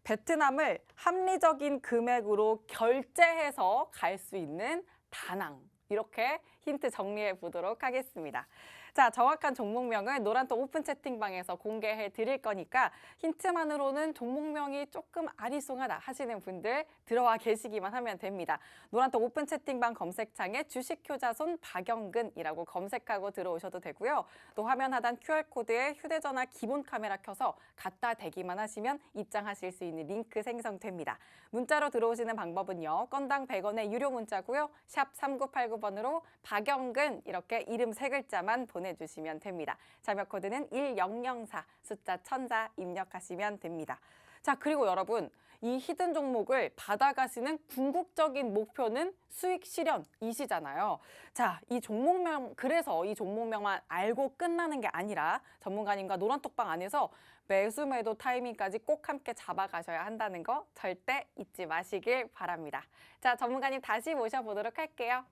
베트남을 합리적인 금액으로 결제해서 갈 수 있는 다낭. 이렇게 힌트 정리해 보도록 하겠습니다. 자, 정확한 종목명을 노란톡 오픈 채팅방에서 공개해 드릴 거니까 힌트만으로는 종목명이 조금 아리송하다 하시는 분들 들어와 계시기만 하면 됩니다. 노란톡 오픈 채팅방 검색창에 주식효자손 박영근이라고 검색하고 들어오셔도 되고요. 또 화면 하단 QR코드에 휴대전화 기본 카메라 켜서 갖다 대기만 하시면 입장하실 수 있는 링크 생성됩니다. 문자로 들어오시는 방법은요. 건당 100원의 유료 문자고요. 샵 3989번으로 박영근 이렇게 이름 3글자만 보내주시면 됩니다. 자료 코드는 1004 숫자 1004 입력하시면 됩니다. 자, 그리고 여러분 이 히든 종목을 받아가시는 궁극적인 목표는 수익 실현이시잖아요. 자, 이 종목명 그래서 이 종목명만 알고 끝나는 게 아니라 전문가님과 노란톡방 안에서 매수 매도 타이밍까지 꼭 함께 잡아가셔야 한다는 거 절대 잊지 마시길 바랍니다. 자, 전문가님 다시 모셔보도록 할게요.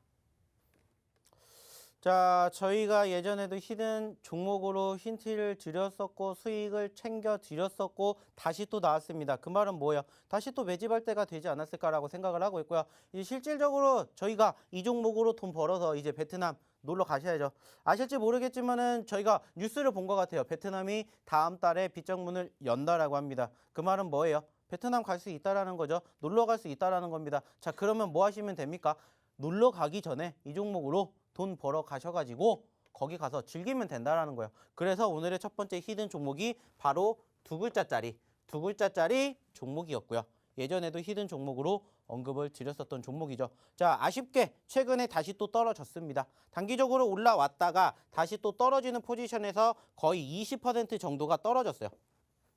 자, 저희가 예전에도 히든 종목으로 힌트를 드렸었고 수익을 챙겨 드렸었고 다시 또 나왔습니다. 그 말은 뭐예요? 다시 또 매집할 때가 되지 않았을까라고 생각을 하고 있고요. 이제 실질적으로 저희가 이 종목으로 돈 벌어서 이제 베트남 놀러 가셔야죠. 아실지 모르겠지만은 저희가 뉴스를 본 것 같아요. 베트남이 다음 달에 빗정문을 연다라고 합니다. 그 말은 뭐예요? 베트남 갈 수 있다라는 거죠. 놀러 갈 수 있다라는 겁니다. 자, 그러면 뭐 하시면 됩니까? 놀러 가기 전에 이 종목으로 돈 벌어 가셔가지고 거기 가서 즐기면 된다라는 거예요. 그래서 오늘의 첫 번째 히든 종목이 바로 두 글자짜리 종목이었고요. 예전에도 히든 종목으로 언급을 드렸었던 종목이죠. 자, 아쉽게 최근에 다시 또 떨어졌습니다. 단기적으로 올라왔다가 다시 또 떨어지는 포지션에서 거의 20% 정도가 떨어졌어요.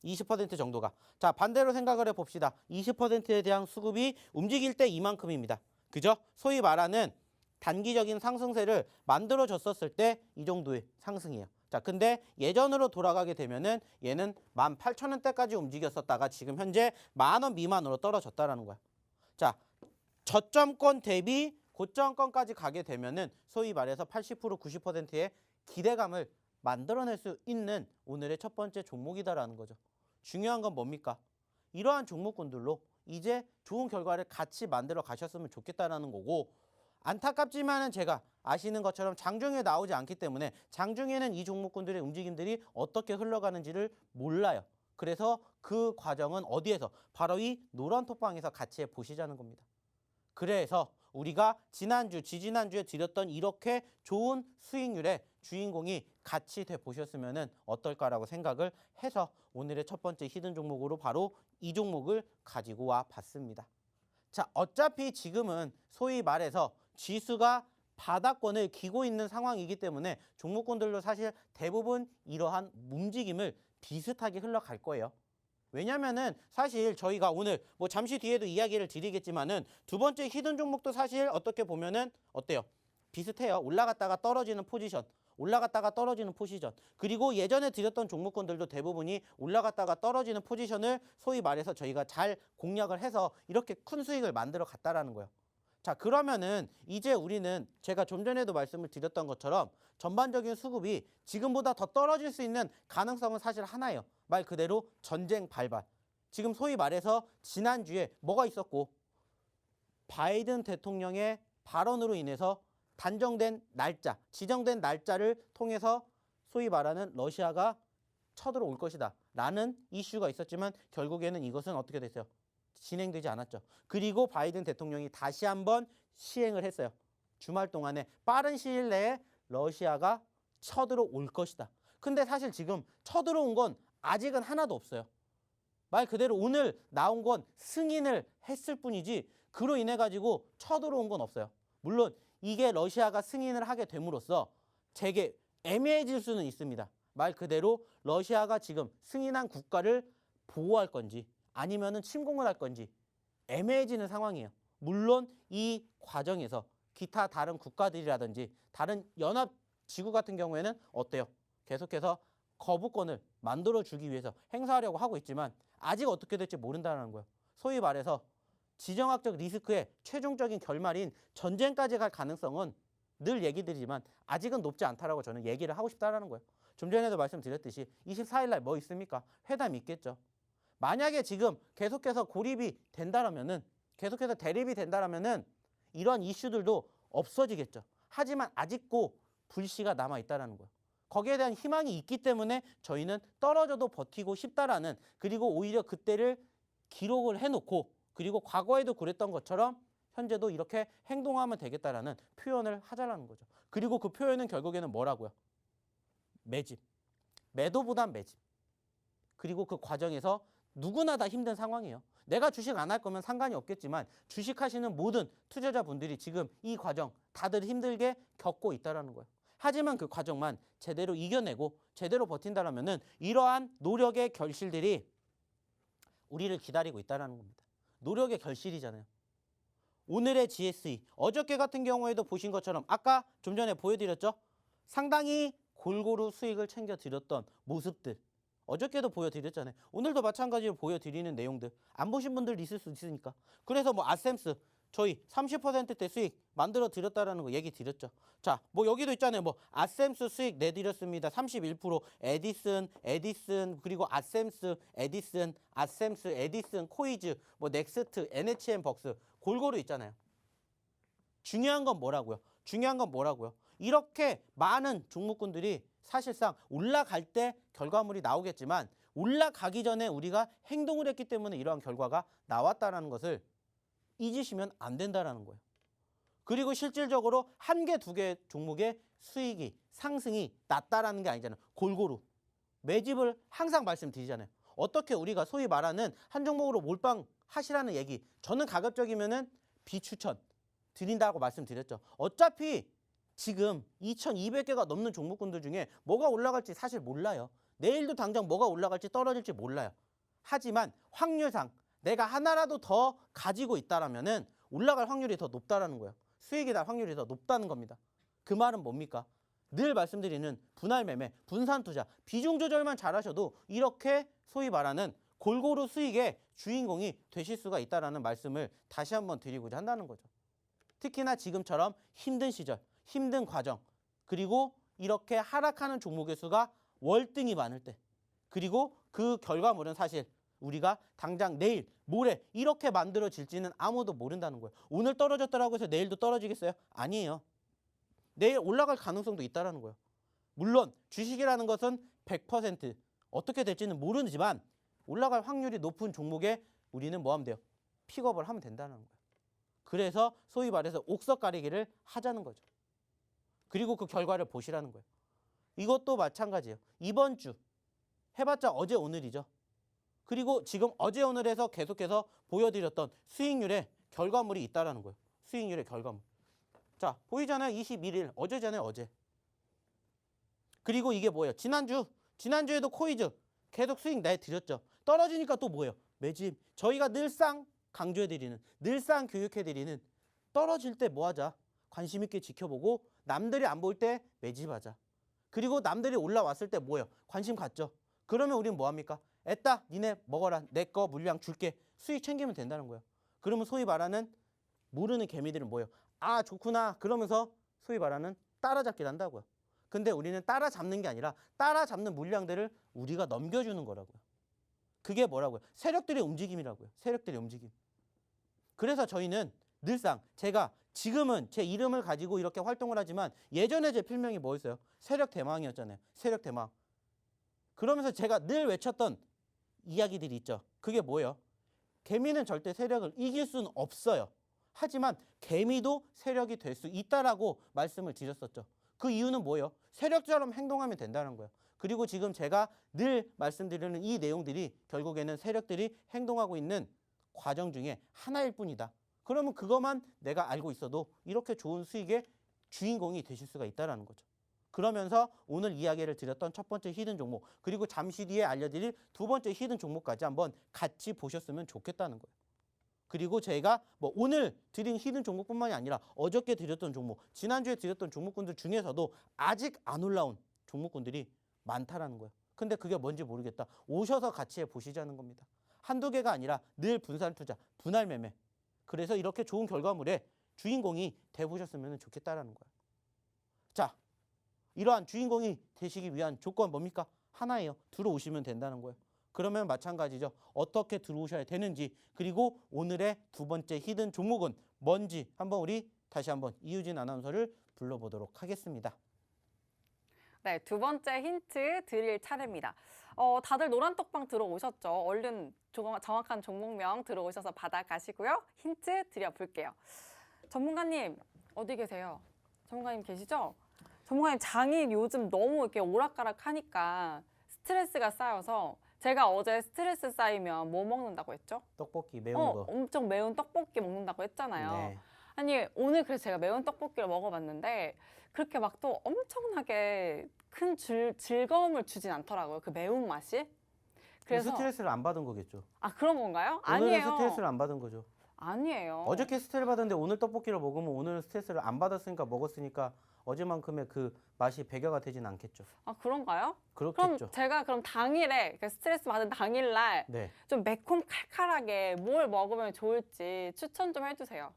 20% 정도가. 자, 반대로 생각을 해봅시다. 20%에 대한 수급이 움직일 때 이만큼입니다. 그죠? 소위 말하는 단기적인 상승세를 만들어줬었을 때 이 정도의 상승이에요. 자, 근데 예전으로 돌아가게 되면은 얘는 18,000원대까지 움직였었다가 지금 현재 10,000원 미만으로 떨어졌다라는 거야. 자, 저점권 대비 고점권까지 가게 되면은 소위 말해서 80% 90%의 기대감을 만들어낼 수 있는 오늘의 첫 번째 종목이다라는 거죠. 중요한 건 뭡니까? 이러한 종목군들로 이제 좋은 결과를 같이 만들어 가셨으면 좋겠다라는 거고, 안타깝지만은 제가 아시는 것처럼 장중에 나오지 않기 때문에 장중에는 이 종목군들의 움직임들이 어떻게 흘러가는지를 몰라요. 그래서 그 과정은 어디에서? 바로 이 노란톡방에서 같이 보시자는 겁니다. 그래서 우리가 지난주, 지지난주에 드렸던 이렇게 좋은 수익률의 주인공이 같이 돼 보셨으면 어떨까라고 생각을 해서 오늘의 첫 번째 히든 종목으로 바로 이 종목을 가지고 와 봤습니다. 자, 어차피 지금은 소위 말해서 지수가 바닥권을 기고 있는 상황이기 때문에 종목군들도 사실 대부분 이러한 움직임을 비슷하게 흘러갈 거예요. 왜냐면은 사실 저희가 오늘 뭐 잠시 뒤에도 이야기를 드리겠지만은 두 번째 히든 종목도 사실 어떻게 보면은 어때요? 비슷해요. 올라갔다가 떨어지는 포지션. 올라갔다가 떨어지는 포지션. 그리고 예전에 드렸던 종목군들도 대부분이 올라갔다가 떨어지는 포지션을 소위 말해서 저희가 잘 공략을 해서 이렇게 큰 수익을 만들어 갔다라는 거예요. 자, 그러면은 이제 우리는 제가 좀 전에도 말씀을 드렸던 것처럼 전반적인 수급이 지금보다 더 떨어질 수 있는 가능성은 사실 하나예요. 말 그대로 전쟁 발발. 지금 소위 말해서 지난주에 뭐가 있었고 바이든 대통령의 발언으로 인해서 단정된 날짜, 지정된 날짜를 통해서 소위 말하는 러시아가 쳐들어올 것이다 라는 이슈가 있었지만 결국에는 이것은 어떻게 됐어요? 진행되지 않았죠. 그리고 바이든 대통령이 다시 한번 시행을 했어요. 주말 동안에 빠른 시일 내에 러시아가 쳐들어올 것이다. 근데 사실 지금 쳐들어온 건 아직은 하나도 없어요. 말 그대로 오늘 나온 건 승인을 했을 뿐이지 그로 인해 가지고 쳐들어온 건 없어요. 물론 이게 러시아가 승인을 하게 됨으로써 되게 애매해질 수는 있습니다. 말 그대로 러시아가 지금 승인한 국가를 보호할 건지 아니면은 침공을 할 건지 애매해지는 상황이에요. 물론 이 과정에서 기타 다른 국가들이라든지 다른 연합 지구 같은 경우에는 어때요? 계속해서 거부권을 만들어주기 위해서 행사하려고 하고 있지만 아직 어떻게 될지 모른다는 거예요. 소위 말해서 지정학적 리스크의 최종적인 결말인 전쟁까지 갈 가능성은 늘 얘기 드리지만 아직은 높지 않다라고 저는 얘기를 하고 싶다라는 거예요. 좀 전에도 말씀드렸듯이 24일 날 뭐 있습니까? 회담이 있겠죠. 만약에 지금 계속해서 고립이 된다라면은 계속해서 대립이 된다라면은 이런 이슈들도 없어지겠죠. 하지만 아직도 불씨가 남아 있다라는 거예요. 거기에 대한 희망이 있기 때문에 저희는 떨어져도 버티고 싶다라는 그리고 오히려 그때를 기록을 해놓고 그리고 과거에도 그랬던 것처럼 현재도 이렇게 행동하면 되겠다라는 표현을 하자라는 거죠. 그리고 그 표현은 결국에는 뭐라고요? 매집. 매도보단 매집. 그리고 그 과정에서 누구나 다 힘든 상황이에요. 내가 주식 안 할 거면 상관이 없겠지만 주식하시는 모든 투자자분들이 지금 이 과정 다들 힘들게 겪고 있다는 거예요. 하지만 그 과정만 제대로 이겨내고 제대로 버틴다면은 이러한 노력의 결실들이 우리를 기다리고 있다는 겁니다. 노력의 결실이잖아요. 오늘의 GSE, 어저께 같은 경우에도 보신 것처럼 아까 좀 전에 보여드렸죠? 상당히 골고루 수익을 챙겨드렸던 모습들. 어저께도 보여드렸잖아요. 오늘도 마찬가지로 보여드리는 내용들. 안 보신 분들 있을 수 있으니까. 그래서 뭐 아셈스 저희 30%대 수익 만들어 드렸다라는 거 얘기 드렸죠. 자, 뭐 여기도 있잖아요. 뭐 아셈스 수익 내드렸습니다. 31%, 에디슨, 그리고 아셈스, 에디슨, 아셈스, 에디슨, 코이즈, 뭐 넥스트, NHN 벅스 골고루 있잖아요. 중요한 건 뭐라고요? 이렇게 많은 종목군들이 사실상 올라갈 때 결과물이 나오겠지만 올라가기 전에 우리가 행동을 했기 때문에 이러한 결과가 나왔다는 것을 잊으시면 안 된다는 거예요. 그리고 실질적으로 한 개, 두 개 종목의 수익이 상승이 낮다라는 게 아니잖아요. 골고루. 매집을 항상 말씀드리잖아요. 어떻게 우리가 소위 말하는 한 종목으로 몰빵하시라는 얘기. 저는 가급적이면은 비추천 드린다고 말씀드렸죠. 어차피 지금 2,200개가 넘는 종목군들 중에 뭐가 올라갈지 사실 몰라요. 내일도 당장 뭐가 올라갈지 떨어질지 몰라요. 하지만 확률상 내가 하나라도 더 가지고 있다라면은 올라갈 확률이 더 높다라는 거예요. 수익이 날 확률이 더 높다는 겁니다. 그 말은 뭡니까? 늘 말씀드리는 분할 매매, 분산 투자, 비중 조절만 잘하셔도 이렇게 소위 말하는 골고루 수익의 주인공이 되실 수가 있다라는 말씀을 다시 한번 드리고자 한다는 거죠. 특히나 지금처럼 힘든 시절, 힘든 과정, 그리고 이렇게 하락하는 종목의 수가 월등히 많을 때, 그리고 그 결과물은 사실 우리가 당장 내일, 모레 이렇게 만들어질지는 아무도 모른다는 거예요. 오늘 떨어졌다라고 해서 내일도 떨어지겠어요? 아니에요. 내일 올라갈 가능성도 있다는 거예요. 물론 주식이라는 것은 100% 어떻게 될지는 모르지만 올라갈 확률이 높은 종목에 우리는 뭐 하면 돼요? 픽업을 하면 된다는 거예요. 그래서 소위 말해서 옥석 가리기를 하자는 거죠. 그리고 그 결과를 보시라는 거예요. 이것도 마찬가지예요. 이번 주 해봤자 어제 오늘이죠. 그리고 지금 어제 오늘에서 계속해서 보여드렸던 수익률의 결과물이 있다라는 거예요. 수익률의 결과물. 자, 보이잖아요. 21일 어제잖아요. 어제. 그리고 이게 뭐예요? 지난주에도 코이즈 계속 수익 내드렸죠. 떨어지니까 또 뭐예요? 매집. 저희가 늘상 강조해드리는, 늘상 교육해드리는 떨어질 때 뭐 하자? 관심 있게 지켜보고 남들이 안 볼 때 매집하자. 그리고 남들이 올라왔을 때 뭐예요? 관심 갖죠. 그러면 우리는 뭐 합니까? 애따 니네 먹어라. 내 거 물량 줄게. 수익 챙기면 된다는 거예요. 그러면 소위 말하는 모르는 개미들은 뭐예요? 아 좋구나. 그러면서 소위 말하는 따라잡기를 한다고요. 근데 우리는 따라잡는 게 아니라 따라잡는 물량들을 우리가 넘겨주는 거라고요. 그게 뭐라고요? 세력들의 움직임이라고요. 세력들의 움직임. 그래서 저희는 늘상 제가 지금은 제 이름을 가지고 이렇게 활동을 하지만 예전에 제 필명이 뭐였어요? 세력 대망이었잖아요. 세력 대망. 그러면서 제가 늘 외쳤던 이야기들이 있죠. 그게 뭐예요? 개미는 절대 세력을 이길 수는 없어요. 하지만 개미도 세력이 될 수 있다라고 말씀을 드렸었죠. 그 이유는 뭐예요? 세력처럼 행동하면 된다는 거예요. 그리고 지금 제가 늘 말씀드리는 이 내용들이 결국에는 세력들이 행동하고 있는 과정 중에 하나일 뿐이다. 그러면 그것만 내가 알고 있어도 이렇게 좋은 수익의 주인공이 되실 수가 있다는 거죠. 그러면서 오늘 이야기를 드렸던 첫 번째 히든 종목, 그리고 잠시 뒤에 알려드릴 두 번째 히든 종목까지 한번 같이 보셨으면 좋겠다는 거예요. 그리고 저희가 뭐 오늘 드린 히든 종목뿐만이 아니라 어저께 드렸던 종목, 지난주에 드렸던 종목군들 중에서도 아직 안 올라온 종목군들이 많다라는 거예요. 근데 그게 뭔지 모르겠다. 오셔서 같이 보시자는 겁니다. 한두 개가 아니라 늘 분산 투자, 분할 매매. 그래서 이렇게 좋은 결과물의 주인공이 되보셨으면 좋겠다라는 거예요. 자, 이러한 주인공이 되시기 위한 조건 뭡니까? 하나예요. 들어오시면 된다는 거예요. 그러면 마찬가지죠. 어떻게 들어오셔야 되는지, 그리고 오늘의 두 번째 히든 종목은 뭔지 한번 우리 다시 한번 이유진 아나운서를 불러보도록 하겠습니다. 네, 두 번째 힌트 드릴 차례입니다. 다들 노란 떡방 들어오셨죠? 얼른 정확한 종목명 들어오셔서 받아가시고요. 힌트 드려볼게요. 전문가님, 어디 계세요? 전문가님 계시죠? 전문가님, 장이 요즘 너무 이렇게 오락가락하니까 스트레스가 쌓여서 제가 어제 스트레스 쌓이면 뭐 먹는다고 했죠? 떡볶이 매운 거. 엄청 매운 떡볶이 먹는다고 했잖아요. 네. 아니, 오늘 그래서 제가 매운 떡볶이를 먹어봤는데 그렇게 막 또 엄청나게 큰 즐거움을 주진 않더라고요. 그 매운맛이. 그래서 스트레스를 안 받은 거겠죠. 아, 그런 건가요? 오늘은 아니에요. 스트레스를 안 받은 거죠. 아니에요. 어저께 스트레스 받았는데 오늘 떡볶이를 먹으면 오늘은 스트레스를 안 받았으니까 먹었으니까 어제만큼의 그 맛이 배가가 되진 않겠죠. 아, 그런가요? 그렇겠죠. 그럼 제가 당일에 스트레스 받은 당일날 네. 좀 매콤 칼칼하게 뭘 먹으면 좋을지 추천 좀 해주세요.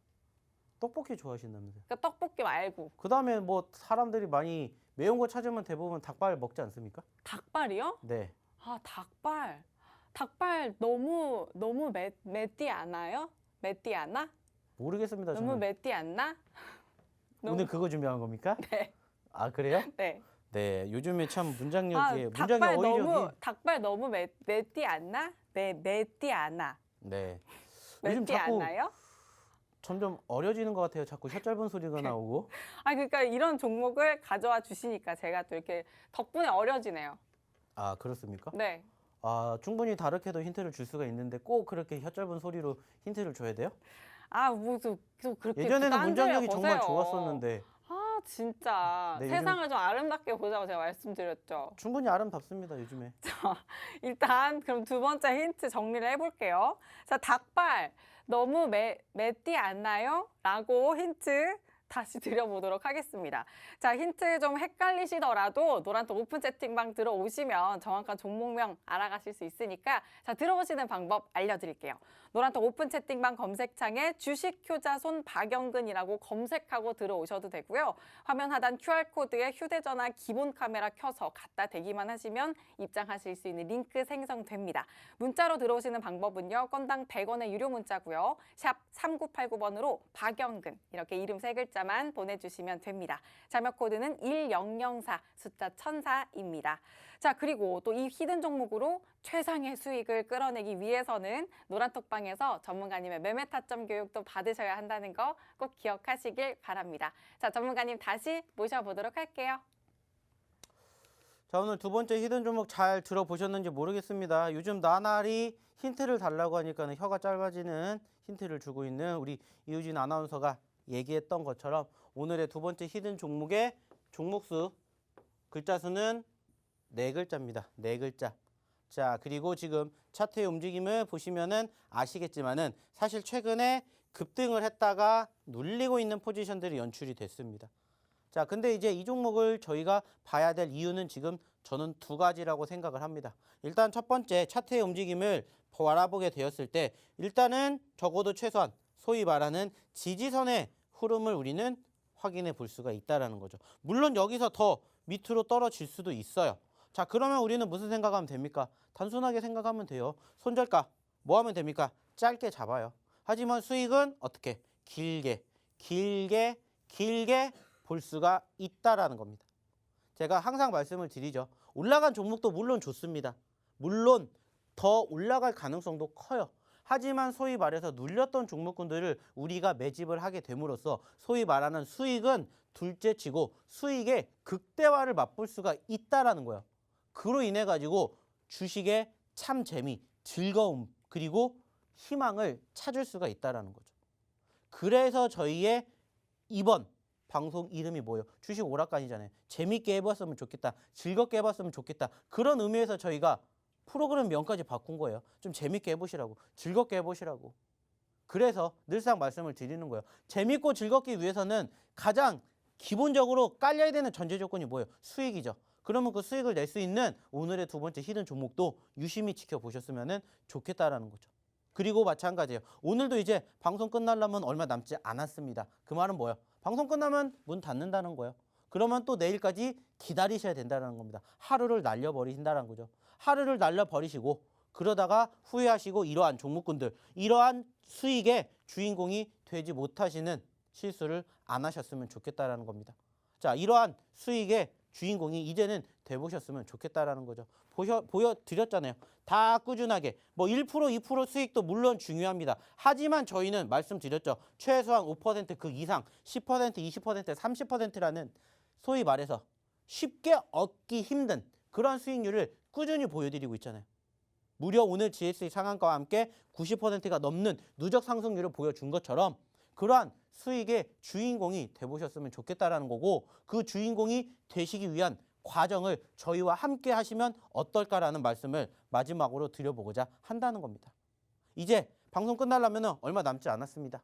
떡볶이 좋아하신다면서요. 그러니까 떡볶이 말고. 그다음에 뭐 사람들이 많이 매운 거 찾으면 대부분 닭발 먹지 않습니까? 닭발이요? 네. 아, 닭발. 닭발 너무 맵디 않아요? 맵디 않아? 모르겠습니다. 너무 저는. 맵디 않나? 오늘 그거 준비한 겁니까? 네. 아 그래요? 네. 네. 요즘에 참 문장력이 닭발 어휘력이. 닭발 너무 맵디 않나? 맵디 않아. 네. 요즘 맵디 자꾸 않아요? 점점 어려지는 것 같아요. 자꾸 혀 짧은 소리가 나오고. 아, 그러니까 이런 종목을 가져와 주시니까 제가 또 이렇게 덕분에 어려지네요. 아 그렇습니까? 네. 아 충분히 다르게도 힌트를 줄 수가 있는데 꼭 그렇게 혀 짧은 소리로 힌트를 줘야 돼요? 아, 또 그렇게 예전에는 딴 문장력이 소리를 정말 거세요. 좋았었는데 아, 진짜. 네, 세상을 좀 아름답게 보자고 제가 말씀드렸죠. 충분히 아름답습니다. 요즘에. 일단 그럼 두 번째 힌트 정리를 해볼게요. 자, 닭발 너무 맵디 않나요? 라고 힌트 다시 드려보도록 하겠습니다. 자, 힌트 좀 헷갈리시더라도 노란톡 오픈 채팅방 들어오시면 정확한 종목명 알아가실 수 있으니까 자, 들어오시는 방법 알려드릴게요. 노란톡 오픈 채팅방 검색창에 주식 효자손 박영근이라고 검색하고 들어오셔도 되고요. 화면 하단 QR코드에 휴대전화 기본 카메라 켜서 갖다 대기만 하시면 입장하실 수 있는 링크 생성됩니다. 문자로 들어오시는 방법은요. 건당 100원의 유료 문자고요. 샵 3989번으로 박영근 이렇게 이름 세 글자만 보내주시면 됩니다. 자막 코드는 1004 숫자 1004입니다. 자, 그리고 또 이 히든 종목으로 최상의 수익을 끌어내기 위해서는 노란톡방에서 전문가님의 매매 타점 교육도 받으셔야 한다는 거 꼭 기억하시길 바랍니다. 자, 전문가님 다시 모셔보도록 할게요. 자 오늘 두 번째 히든 종목 잘 들어보셨는지 모르겠습니다. 요즘 나날이 힌트를 달라고 하니까 혀가 짧아지는 힌트를 주고 있는 우리 이유진 아나운서가 얘기했던 것처럼 오늘의 두 번째 히든 종목의 종목수 글자 수는 4글자입니다. 4글자. 자, 그리고 지금 차트의 움직임을 보시면은 아시겠지만은 사실 최근에 급등을 했다가 눌리고 있는 포지션들이 연출이 됐습니다. 자, 근데 이제 이 종목을 저희가 봐야 될 이유는 지금 저는 두 가지라고 생각을 합니다. 일단 첫 번째, 차트의 움직임을 바라보게 되었을 때 일단은 적어도 최소한 소위 말하는 지지선의 흐름을 우리는 확인해 볼 수가 있다는 거죠. 물론 여기서 더 밑으로 떨어질 수도 있어요. 자, 그러면 우리는 무슨 생각하면 됩니까? 단순하게 생각하면 돼요. 손절가 뭐 하면 됩니까? 짧게 잡아요. 하지만 수익은 어떻게? 길게 볼 수가 있다라는 겁니다. 제가 항상 말씀을 드리죠. 올라간 종목도 물론 좋습니다. 물론 더 올라갈 가능성도 커요. 하지만 소위 말해서 눌렸던 종목군들을 우리가 매집을 하게 됨으로써 소위 말하는 수익은 둘째치고 수익의 극대화를 맛볼 수가 있다라는 거예요. 그로 인해 가지고 주식의 참 재미, 즐거움 그리고 희망을 찾을 수가 있다라는 거죠. 그래서 저희의 이번 방송 이름이 뭐예요? 주식 오락관이잖아요. 재밌게 해봤으면 좋겠다. 즐겁게 해봤으면 좋겠다. 그런 의미에서 저희가 프로그램 명까지 바꾼 거예요. 좀 재밌게 해보시라고. 즐겁게 해보시라고. 그래서 늘상 말씀을 드리는 거예요. 재밌고 즐겁기 위해서는 가장 기본적으로 깔려야 되는 전제 조건이 뭐예요? 수익이죠. 그러면 그 수익을 낼 수 있는 오늘의 두 번째 히든 종목도 유심히 지켜보셨으면 좋겠다라는 거죠. 그리고 마찬가지예요. 오늘도 이제 방송 끝나려면 얼마 남지 않았습니다. 그 말은 뭐예요? 방송 끝나면 문 닫는다는 거예요. 그러면 또 내일까지 기다리셔야 된다는 겁니다. 하루를 날려버리신다는 거죠. 하루를 날려버리시고 그러다가 후회하시고 이러한 종목군들, 이러한 수익의 주인공이 되지 못하시는 실수를 안 하셨으면 좋겠다라는 겁니다. 자, 이러한 수익의 주인공이 이제는 돼보셨으면 좋겠다라는 거죠. 보여드렸잖아요. 다 꾸준하게 뭐 1%, 2% 수익도 물론 중요합니다. 하지만 저희는 말씀드렸죠. 최소한 5% 그 이상 10%, 20%, 30%라는 소위 말해서 쉽게 얻기 힘든 그런 수익률을 꾸준히 보여드리고 있잖아요. 무려 오늘 GSE 상한가와 함께 90%가 넘는 누적 상승률을 보여준 것처럼 그러한 수익의 주인공이 돼보셨으면 좋겠다라는 거고 그 주인공이 되시기 위한 과정을 저희와 함께 하시면 어떨까라는 말씀을 마지막으로 드려보고자 한다는 겁니다. 이제 방송 끝나려면 얼마 남지 않았습니다.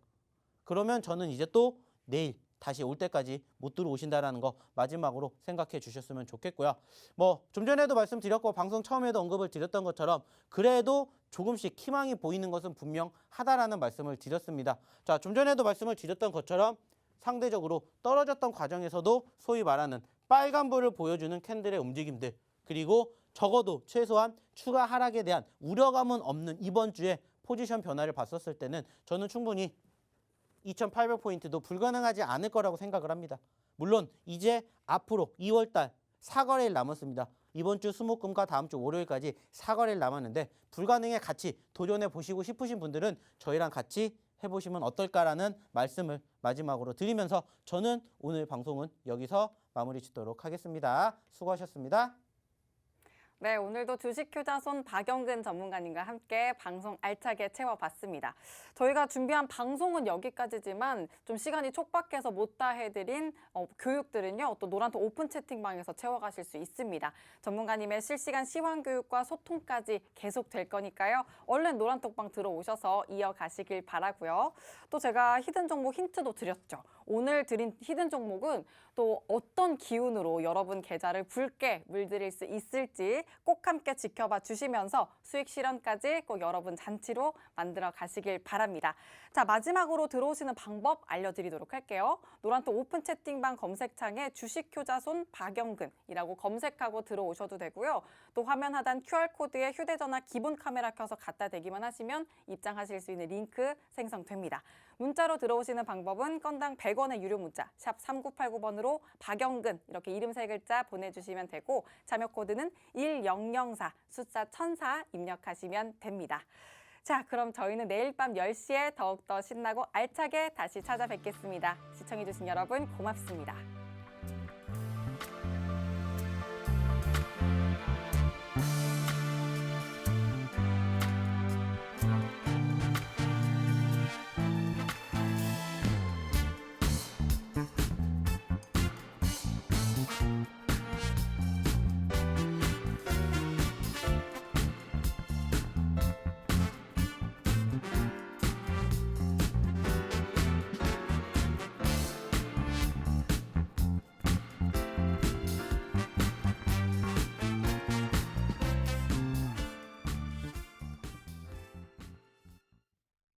그러면 저는 이제 또 내일 다시 올 때까지 못 들어오신다라는 거 마지막으로 생각해 주셨으면 좋겠고요. 뭐 좀 전에도 말씀드렸고 방송 처음에도 언급을 드렸던 것처럼 그래도 조금씩 희망이 보이는 것은 분명하다라는 말씀을 드렸습니다. 자, 좀 전에도 말씀을 드렸던 것처럼 상대적으로 떨어졌던 과정에서도 소위 말하는 빨간불을 보여주는 캔들의 움직임들 그리고 적어도 최소한 추가 하락에 대한 우려감은 없는 이번 주에 포지션 변화를 봤었을 때는 저는 충분히 2800포인트도 불가능하지 않을 거라고 생각을 합니다. 물론 이제 앞으로 2월달 4거래일 남았습니다. 이번 주 수목금과 다음 주 월요일까지 4거래일 남았는데 불가능에 같이 도전해 보시고 싶으신 분들은 저희랑 같이 해보시면 어떨까라는 말씀을 마지막으로 드리면서 저는 오늘 방송은 여기서 마무리 짓도록 하겠습니다. 수고하셨습니다. 네, 오늘도 주식효자손 박영근 전문가님과 함께 방송 알차게 채워봤습니다. 저희가 준비한 방송은 여기까지지만 좀 시간이 촉박해서 못 다 해드린 교육들은요, 또 노란톡 오픈 채팅방에서 채워가실 수 있습니다. 전문가님의 실시간 시황교육과 소통까지 계속 될 거니까요. 얼른 노란톡방 들어오셔서 이어가시길 바라고요. 또 제가 히든 종목 힌트도 드렸죠. 오늘 드린 히든 종목은 또 어떤 기운으로 여러분 계좌를 붉게 물들일 수 있을지 꼭 함께 지켜봐 주시면서 수익 실현까지 꼭 여러분 잔치로 만들어 가시길 바랍니다. 자, 마지막으로 들어오시는 방법 알려드리도록 할게요. 노란톡 오픈 채팅방 검색창에 주식효자손 박영근이라고 검색하고 들어오셔도 되고요. 또 화면 하단 QR코드에 휴대전화 기본 카메라 켜서 갖다 대기만 하시면 입장하실 수 있는 링크 생성됩니다. 문자로 들어오시는 방법은 건당 100원의 유료 문자 샵 3989번으로 박영근 이렇게 이름 세 글자 보내주시면 되고 참여 코드는 1004 숫자 1004 입력하시면 됩니다. 자, 그럼 저희는 내일 밤 10시에 더욱더 신나고 알차게 다시 찾아뵙겠습니다. 시청해주신 여러분 고맙습니다.